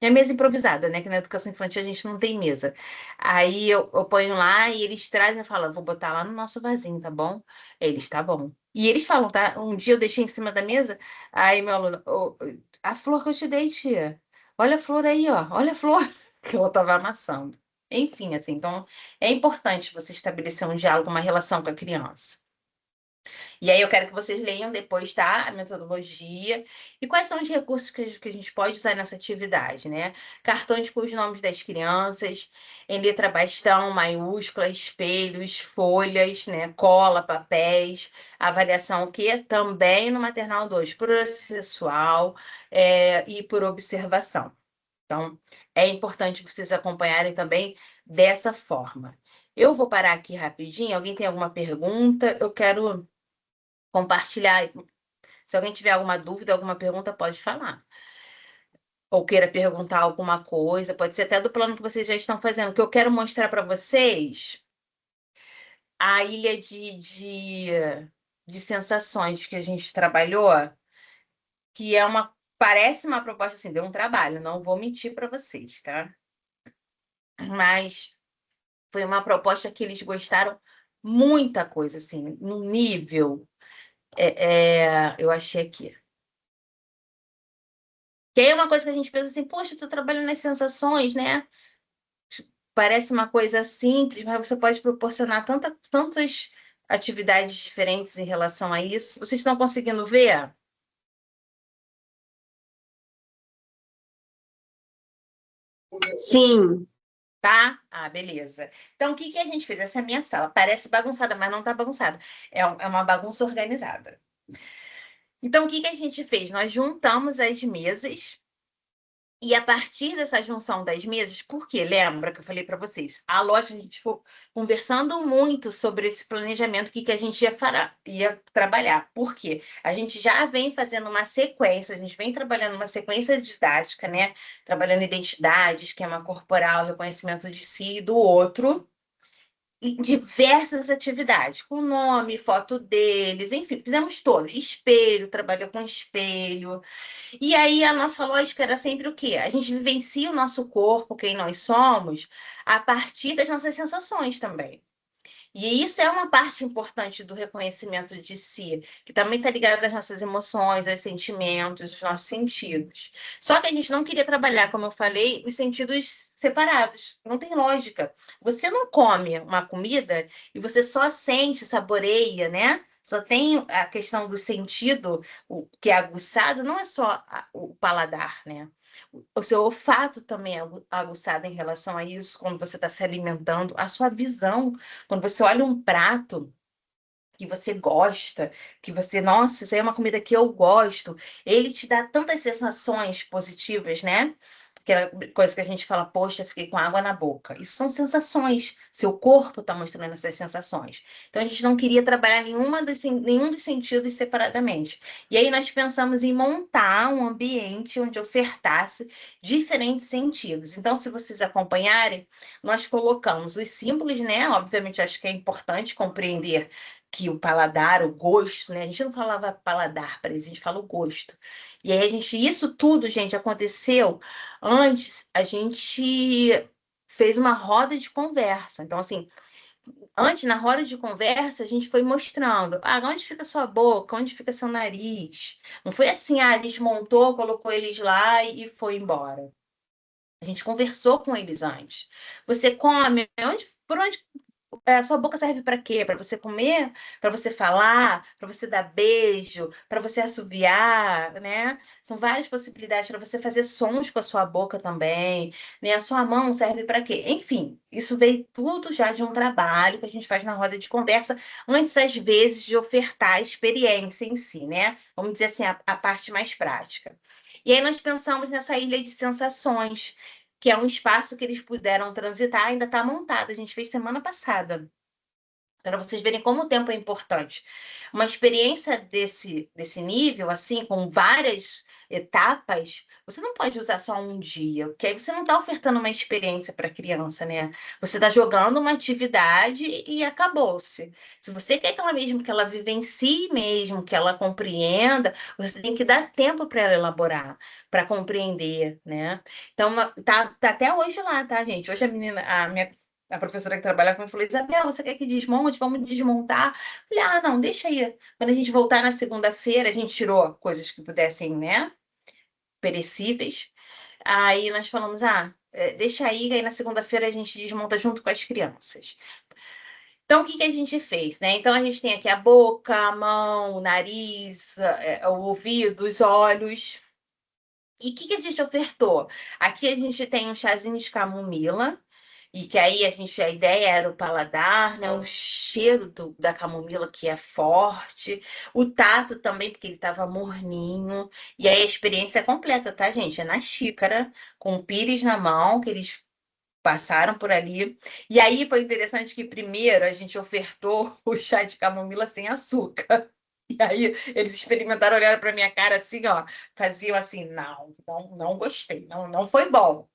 Minha mesa improvisada, né? Que na educação infantil a gente não tem mesa. Aí eu ponho lá e eles trazem e falam, vou botar lá no nosso vasinho, tá bom? Eles, tá bom. E eles falam, tá? Um dia eu deixei em cima da mesa, aí meu aluno, a flor que eu te dei, tia. Olha a flor aí, ó. Olha a flor que ela tava amassando. Enfim, assim, então é importante você estabelecer um diálogo, uma relação com a criança. E aí eu quero que vocês leiam depois, tá? A metodologia e quais são os recursos que a gente pode usar nessa atividade, né? Cartões com os nomes das crianças, em letra bastão, maiúscula, espelhos, folhas, né? Cola, papéis, avaliação o quê? Também no Maternal 2, processual, e por observação. Então, é importante vocês acompanharem também dessa forma. Eu vou parar aqui rapidinho. Alguém tem alguma pergunta? Eu quero compartilhar. Se alguém tiver alguma dúvida, alguma pergunta, pode falar. Ou queira perguntar alguma coisa, pode ser até do plano que vocês já estão fazendo, que eu quero mostrar para vocês a ilha de sensações que a gente trabalhou, que parece uma proposta assim, deu um trabalho, não vou mentir para vocês, tá? Mas foi uma proposta que eles gostaram muita coisa, assim, no nível. Eu achei aqui. Que aí é uma coisa que a gente pensa assim, poxa, eu tô trabalhando nas sensações, né? Parece uma coisa simples, mas você pode proporcionar tantas atividades diferentes em relação a isso. Vocês estão conseguindo ver?
Sim,
Tá? Ah, beleza. Então, o que que a gente fez? Essa é a minha sala. Parece bagunçada, mas não tá bagunçada. É uma bagunça organizada. Então, o que que a gente fez? Nós juntamos as mesas. E a partir dessa junção das mesas, porque lembra que eu falei para vocês, a loja a gente foi conversando muito sobre esse planejamento que a gente ia trabalhar. Por quê? A gente já vem fazendo uma sequência, a gente vem trabalhando uma sequência didática, né? Trabalhando identidade, esquema corporal, reconhecimento de si e do outro, em diversas atividades, com nome, foto deles, enfim, fizemos todas. Espelho, trabalhou com espelho. E aí a nossa lógica era sempre o quê? A gente vivencia o nosso corpo, quem nós somos, a partir das nossas sensações também. E isso é uma parte importante do reconhecimento de si, que também está ligado às nossas emoções, aos sentimentos, aos nossos sentidos. Só que a gente não queria trabalhar, como eu falei, os sentidos separados. Não tem lógica. Você não come uma comida e você só sente, saboreia, né? Só tem a questão do sentido, o que é aguçado, não é só o paladar, né? O seu olfato também é aguçado em relação a isso, quando você está se alimentando, a sua visão, quando você olha um prato que você gosta, que você, nossa, isso aí é uma comida que eu gosto, ele te dá tantas sensações positivas, né? Aquela coisa que a gente fala, poxa, fiquei com água na boca. Isso são sensações. Seu corpo está mostrando essas sensações. Então a gente não queria trabalhar nenhum dos sentidos separadamente. E aí nós pensamos em montar um ambiente onde ofertasse diferentes sentidos. Então, se vocês acompanharem, nós colocamos os símbolos, né? Obviamente, acho que é importante compreender que o paladar, o gosto, né? A gente não falava paladar para eles, a gente fala o gosto. E aí isso tudo, gente, aconteceu antes, a gente fez uma roda de conversa. Então, assim, antes, na roda de conversa, a gente foi mostrando, onde fica sua boca, onde fica seu nariz. Não foi assim, a gente montou, colocou eles lá e foi embora. A gente conversou com eles antes. Você come, por onde a sua boca serve para quê? Para você comer? Para você falar? Para você dar beijo? Para você assoviar, né? São várias possibilidades para você fazer sons com a sua boca também, né? A sua mão serve para quê? Enfim, isso veio tudo já de um trabalho que a gente faz na roda de conversa, antes às vezes de ofertar a experiência em si, né? Vamos dizer assim, a parte mais prática. E aí nós pensamos nessa ilha de sensações, que é um espaço que eles puderam transitar, ainda está montado. A gente fez semana passada, para vocês verem como o tempo é importante. Uma experiência desse nível, assim, com várias etapas, você não pode usar só um dia, porque aí você não está ofertando uma experiência para a criança, né? Você está jogando uma atividade e acabou-se. Se você quer que ela mesmo que ela vivencie mesmo, que ela compreenda, você tem que dar tempo para ela elaborar, para compreender, né? Então, tá até hoje lá, tá, gente? Hoje a professora que trabalha comigo falou: Isabela, você quer que desmonte? Vamos desmontar? Eu falei: não, deixa aí. Quando a gente voltar na segunda-feira, a gente tirou coisas que pudessem, né? Perecíveis. Aí nós falamos: deixa aí na segunda-feira a gente desmonta junto com as crianças. Então, o que a gente fez, né? Então, a gente tem aqui a boca, a mão, o nariz, o ouvido, os olhos. E o que a gente ofertou? Aqui a gente tem um chazinho de camomila, e que aí a ideia era o paladar, né? O cheiro da camomila que é forte, o tato também, porque ele estava morninho. E aí a experiência é completa, tá, gente? É na xícara, com o pires na mão, que eles passaram por ali. E aí foi interessante que primeiro a gente ofertou o chá de camomila sem açúcar. E aí eles experimentaram, olharam para minha cara assim, ó, faziam assim: não gostei, não foi bom.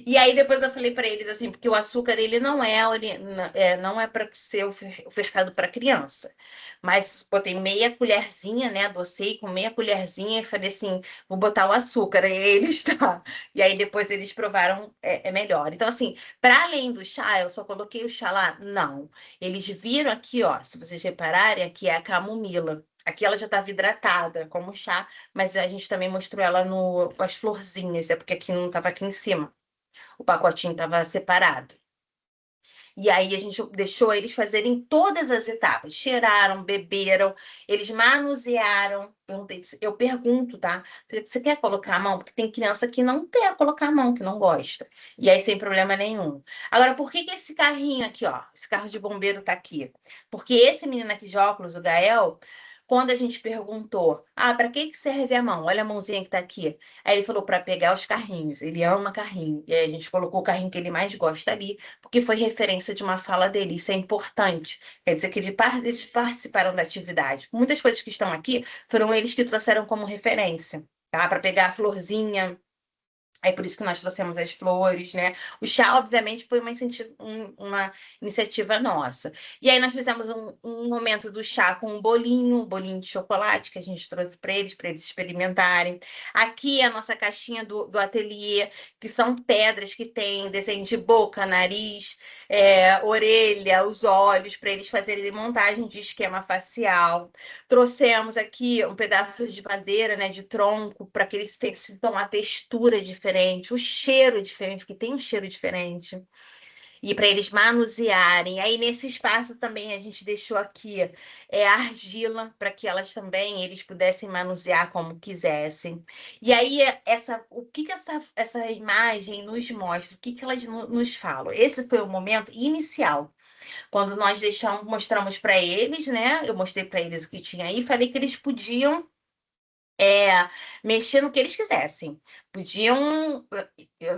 E aí depois eu falei para eles assim, porque o açúcar ele não é para ser ofertado para criança, mas botei meia colherzinha, né, adocei com meia colherzinha e falei assim: vou botar o açúcar. E eles tá. E aí depois eles provaram, é melhor. Então assim, para além do chá, eu só coloquei o chá lá? Não. Eles viram aqui, ó, se vocês repararem, aqui é a camomila. Aqui ela já estava hidratada, como chá, mas a gente também mostrou ela com as florzinhas, é porque aqui não estava aqui em cima. O pacotinho estava separado. E aí a gente deixou eles fazerem todas as etapas. Cheiraram, beberam, eles manusearam. Eu pergunto, tá? Você quer colocar a mão? Porque tem criança que não quer colocar a mão, que não gosta. E aí sem problema nenhum. Agora, por que esse carrinho aqui, ó? Esse carro de bombeiro tá aqui? Porque esse menino aqui de óculos, o Gael, quando a gente perguntou: para que serve a mão? Olha a mãozinha que tá aqui. Aí ele falou: para pegar os carrinhos. Ele ama carrinho. E aí a gente colocou o carrinho que ele mais gosta ali, porque foi referência de uma fala dele. Isso é importante. Quer dizer que eles participaram da atividade. Muitas coisas que estão aqui foram eles que trouxeram como referência, tá? Para pegar a florzinha. É por isso que nós trouxemos as flores, né? O chá, obviamente, foi uma iniciativa nossa. E aí nós fizemos um momento do chá com um bolinho de chocolate que a gente trouxe para eles experimentarem. Aqui é a nossa caixinha do ateliê, que são pedras que tem desenho de boca, nariz, orelha, os olhos, para eles fazerem montagem de esquema facial. Trouxemos aqui um pedaço de madeira, né, de tronco, para que eles sintam uma textura diferente, o cheiro diferente, porque tem um cheiro diferente. E para eles manusearem. Aí nesse espaço também a gente deixou aqui argila, para que eles pudessem manusear como quisessem. E aí o que essa imagem nos mostra? O que elas nos falam? Esse foi o momento inicial. Quando nós mostramos para eles, né? Eu mostrei para eles o que tinha aí, falei que eles podiam mexer no que eles quisessem. Podiam.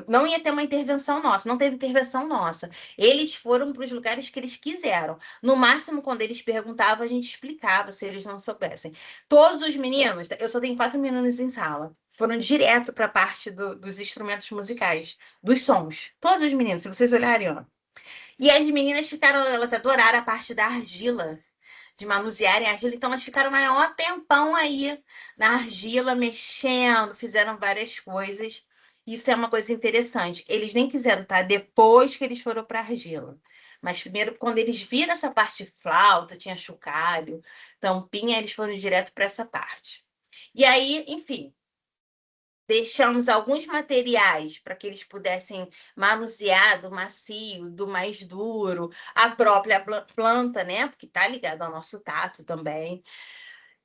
Não ia ter uma intervenção nossa, não teve intervenção nossa. Eles foram para os lugares que eles quiseram. No máximo, quando eles perguntavam, a gente explicava se eles não soubessem. Todos os meninos, eu só tenho 4 meninos em sala, foram direto para a parte dos instrumentos musicais, dos sons. Todos os meninos, se vocês olharem, ó. E as meninas elas adoraram a parte da argila, de manusearem a argila, então elas ficaram maior tempão aí na argila, mexendo, fizeram várias coisas. Isso é uma coisa interessante. Eles nem quiseram, tá? Depois que eles foram para a argila. Mas primeiro, quando eles viram essa parte de flauta, tinha chocalho, tampinha, eles foram direto para essa parte. E aí, enfim, deixamos alguns materiais para que eles pudessem manusear do macio, do mais duro, a própria planta, né? Porque está ligado ao nosso tato também.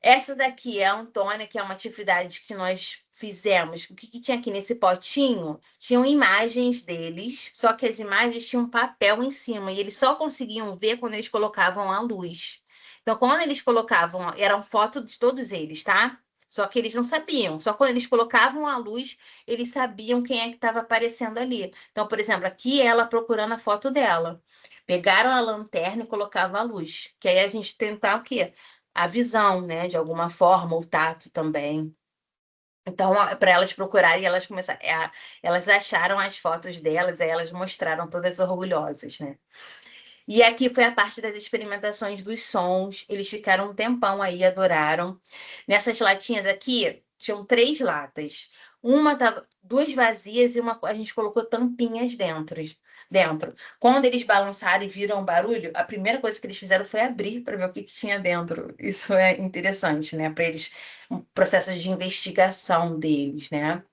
Essa daqui é a Antônia, que é uma atividade que nós fizemos. O que tinha aqui nesse potinho? Tinham imagens deles, só que as imagens tinham papel em cima, e eles só conseguiam ver quando eles colocavam a luz. Então, quando eles colocavam, eram fotos de todos eles, tá? Só que eles não sabiam. Só quando eles colocavam a luz, eles sabiam quem é que estava aparecendo ali. Então, por exemplo, aqui ela procurando a foto dela. Pegaram a lanterna e colocavam a luz. Que aí a gente tentar o quê? A visão, né? De alguma forma, o tato também. Então, para elas procurarem, elas começaram, elas acharam as fotos delas, aí elas mostraram todas orgulhosas, né? E aqui foi a parte das experimentações dos sons. Eles ficaram um tempão aí, adoraram. Nessas latinhas aqui, tinham 3 latas. Uma tava, 2 vazias e uma a gente colocou tampinhas dentro. Quando eles balançaram e viram o barulho, a primeira coisa que eles fizeram foi abrir para ver o que tinha dentro. Isso é interessante, né? Para eles, um processo de investigação deles, né?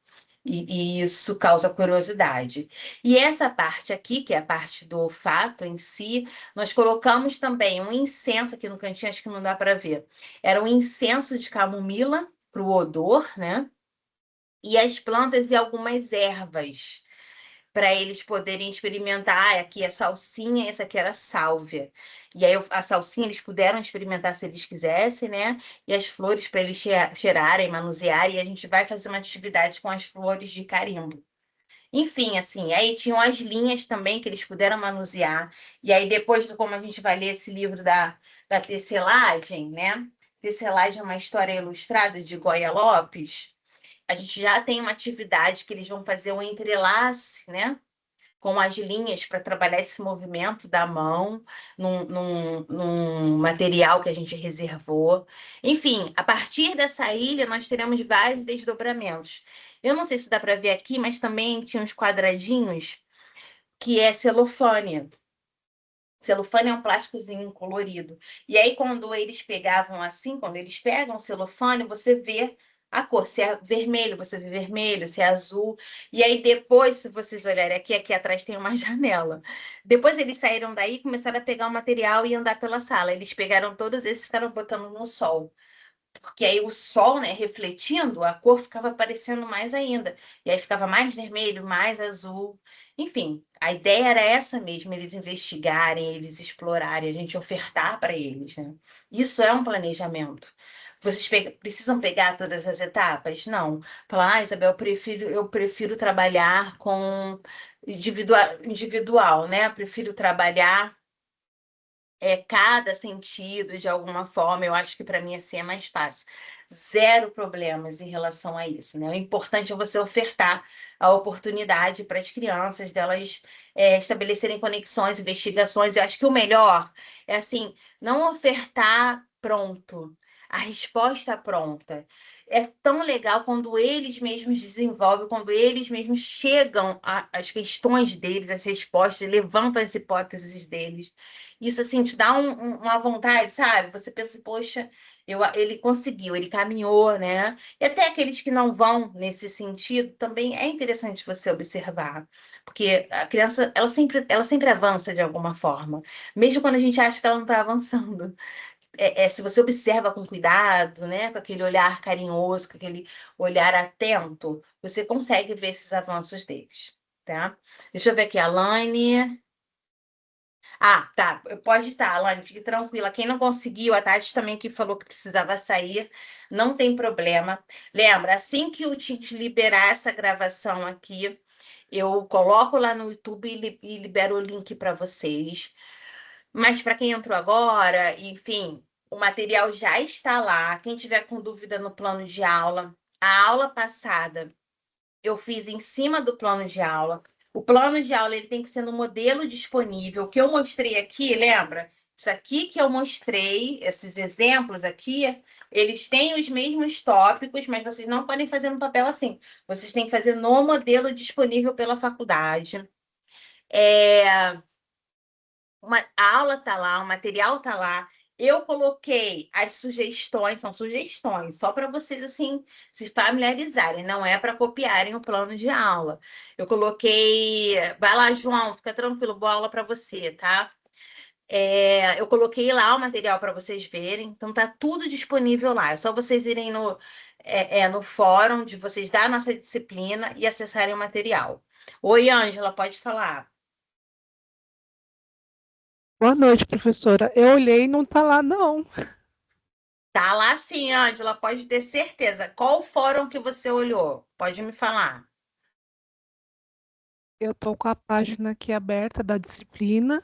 E isso causa curiosidade. E essa parte aqui, que é a parte do olfato em si, nós colocamos também um incenso aqui no cantinho, acho que não dá para ver. Era um incenso de camomila para o odor, né? E as plantas e algumas ervas para eles poderem experimentar. Aqui é salsinha, essa aqui era sálvia. E aí a salsinha eles puderam experimentar se eles quisessem, né? E as flores para eles cheirarem, manusearem. E a gente vai fazer uma atividade com as flores de carimbo. Enfim, assim, aí tinham as linhas também que eles puderam manusear. E aí depois, como a gente vai ler esse livro da tecelagem, né? Tecelagem é uma história ilustrada de Goya Lopes. A gente já tem uma atividade que eles vão fazer um entrelace, né? Com as linhas para trabalhar esse movimento da mão num material que a gente reservou. Enfim, a partir dessa ilha, nós teremos vários desdobramentos. Eu não sei se dá para ver aqui, mas também tinha uns quadradinhos que é celofane. Celofane é um plásticozinho colorido. E aí, quando eles pegavam assim, quando eles pegam o celofane, você vê a cor. Se é vermelho, você vê vermelho, se é azul. E aí, depois, se vocês olharem aqui, aqui atrás tem uma janela. Depois eles saíram daí, começaram a pegar o material e andar pela sala. Eles pegaram todos esses e ficaram botando no sol. Porque aí o sol, né, refletindo, a cor ficava aparecendo mais ainda. E aí ficava mais vermelho, mais azul. Enfim, a ideia era essa mesmo, eles investigarem, eles explorarem, a gente ofertar para eles, né? Isso é um planejamento. Vocês precisam pegar todas as etapas? Não. Falar, Isabel, eu prefiro trabalhar com individual, né? Prefiro trabalhar cada sentido de alguma forma. Eu acho que para mim assim é mais fácil. Zero problemas em relação a isso, né? O importante é você ofertar a oportunidade para as crianças delas estabelecerem conexões, investigações. Eu acho que o melhor é assim, não ofertar pronto, a resposta pronta. É tão legal quando eles mesmos desenvolvem, quando eles mesmos chegam às questões deles, às respostas, levantam as hipóteses deles. Isso, assim, te dá uma vontade, sabe? Você pensa, poxa, ele conseguiu, ele caminhou, né? E até aqueles que não vão nesse sentido, também é interessante você observar. Porque a criança, ela sempre avança de alguma forma. Mesmo quando a gente acha que ela não está avançando. Se você observa com cuidado, né? Com aquele olhar carinhoso, com aquele olhar atento, você consegue ver esses avanços deles, tá? Deixa eu ver aqui, a Laine... Ah, tá. Pode estar, Alane, fique tranquila. Quem não conseguiu, a Tati também que falou que precisava sair, não tem problema. Lembra, assim que o Tite liberar essa gravação aqui, eu coloco lá no YouTube e libero o link para vocês. Mas para quem entrou agora, enfim, o material já está lá. Quem tiver com dúvida no plano de aula, a aula passada eu fiz em cima do plano de aula. O plano de aula ele tem que ser no modelo disponível. O que eu mostrei aqui, lembra? Isso aqui que eu mostrei, esses exemplos aqui, eles têm os mesmos tópicos, mas vocês não podem fazer no papel assim. Vocês têm que fazer no modelo disponível pela faculdade. A aula tá lá, o material tá lá. Eu coloquei as sugestões, são sugestões, só para vocês assim se familiarizarem, não é para copiarem o plano de aula. Eu coloquei, vai lá, João, fica tranquilo, boa aula para você, tá? Eu coloquei lá o material para vocês verem, então tá tudo disponível lá. É só vocês irem no fórum de vocês da nossa disciplina e acessarem o material. Oi, Ângela, pode falar.
Boa noite, professora. Eu olhei e não tá lá, não.
Tá lá sim, Ângela, pode ter certeza. Qual fórum que você olhou? Pode me falar.
Eu tô com a página aqui aberta da disciplina.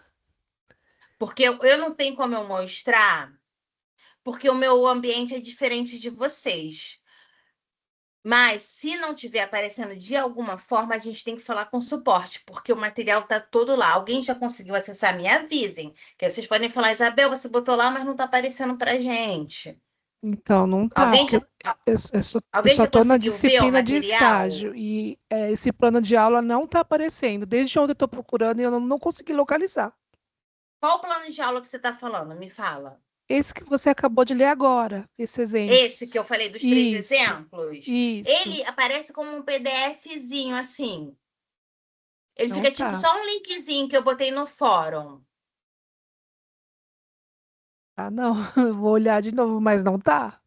Porque eu não tenho como eu mostrar, porque o meu ambiente é diferente de vocês. Mas se não tiver aparecendo de alguma forma, a gente tem que falar com o suporte, porque o material tá todo lá. Alguém já conseguiu acessar? Me avisem. Que aí vocês podem falar, Isabel, você botou lá, mas não tá aparecendo pra gente.
Então, não tá,
Alguém
porque
já,
eu
alguém
só
já
tô na
conseguiu ver o
disciplina de
material?
estágio e esse plano de aula não tá aparecendo. Desde ontem eu tô procurando e eu não consegui localizar.
Qual o plano de aula que você está falando? Me fala.
Esse que você acabou de ler agora, esses
Esse
exemplos.
que eu falei dos 3
Isso,
exemplos,
isso.
ele aparece como um PDFzinho assim. Ele
Não
fica tipo
tá.
só um linkzinho que eu botei no fórum.
Ah, não. Eu vou olhar de novo, mas não tá.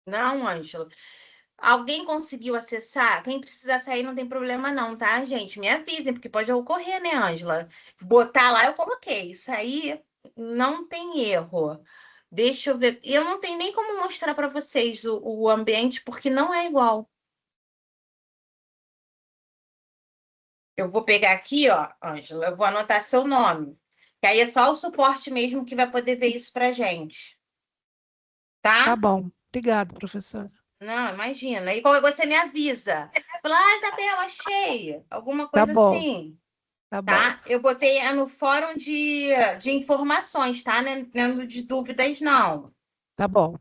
Não, Ângelo. Alguém conseguiu acessar? Quem precisar sair não tem problema não, tá, gente? Me avisem, porque pode ocorrer, né, Ângela? Botar lá, eu coloquei. Isso aí não tem erro. Deixa eu ver. Eu não tenho nem como mostrar para vocês o ambiente, porque não é igual. Eu vou pegar aqui, ó, Ângela, eu vou anotar seu nome. Que aí é só o suporte mesmo que vai poder ver isso pra gente.
Tá
Tá?
bom. Obrigada, professora.
Não, imagina. E qualquer coisa você me avisa. Fala, ah, Isabel, achei. Alguma
Tá
coisa
bom,
assim.
tá bom.
Tá? Eu botei no fórum de informações, tá? Não é de dúvidas, não.
Tá bom.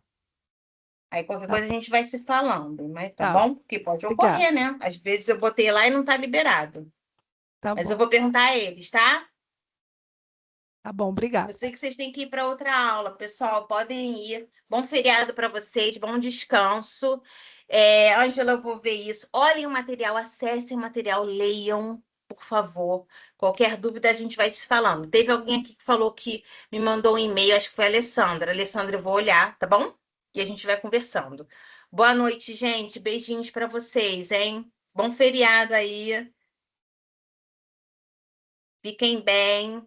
Aí qualquer
Tá,
coisa a gente vai se falando, mas tá
tá.
bom? Porque pode
Obrigada.
ocorrer, né? Às vezes eu botei lá e não tá liberado.
Tá
Mas eu
bom.
vou perguntar a eles, tá?
Tá bom,
Eu
obrigada.
sei que vocês têm que ir para outra aula, pessoal. Podem ir. Bom feriado para vocês, bom descanso. Ângela, eu vou ver isso. Olhem o material, acessem o material, leiam, por favor. Qualquer dúvida, a gente vai se falando. Teve alguém aqui que falou que me mandou um e-mail, acho que foi a Alessandra. Alessandra, eu vou olhar, tá bom? E a gente vai conversando. Boa noite, gente. Beijinhos para vocês, hein? Bom feriado aí. Fiquem bem.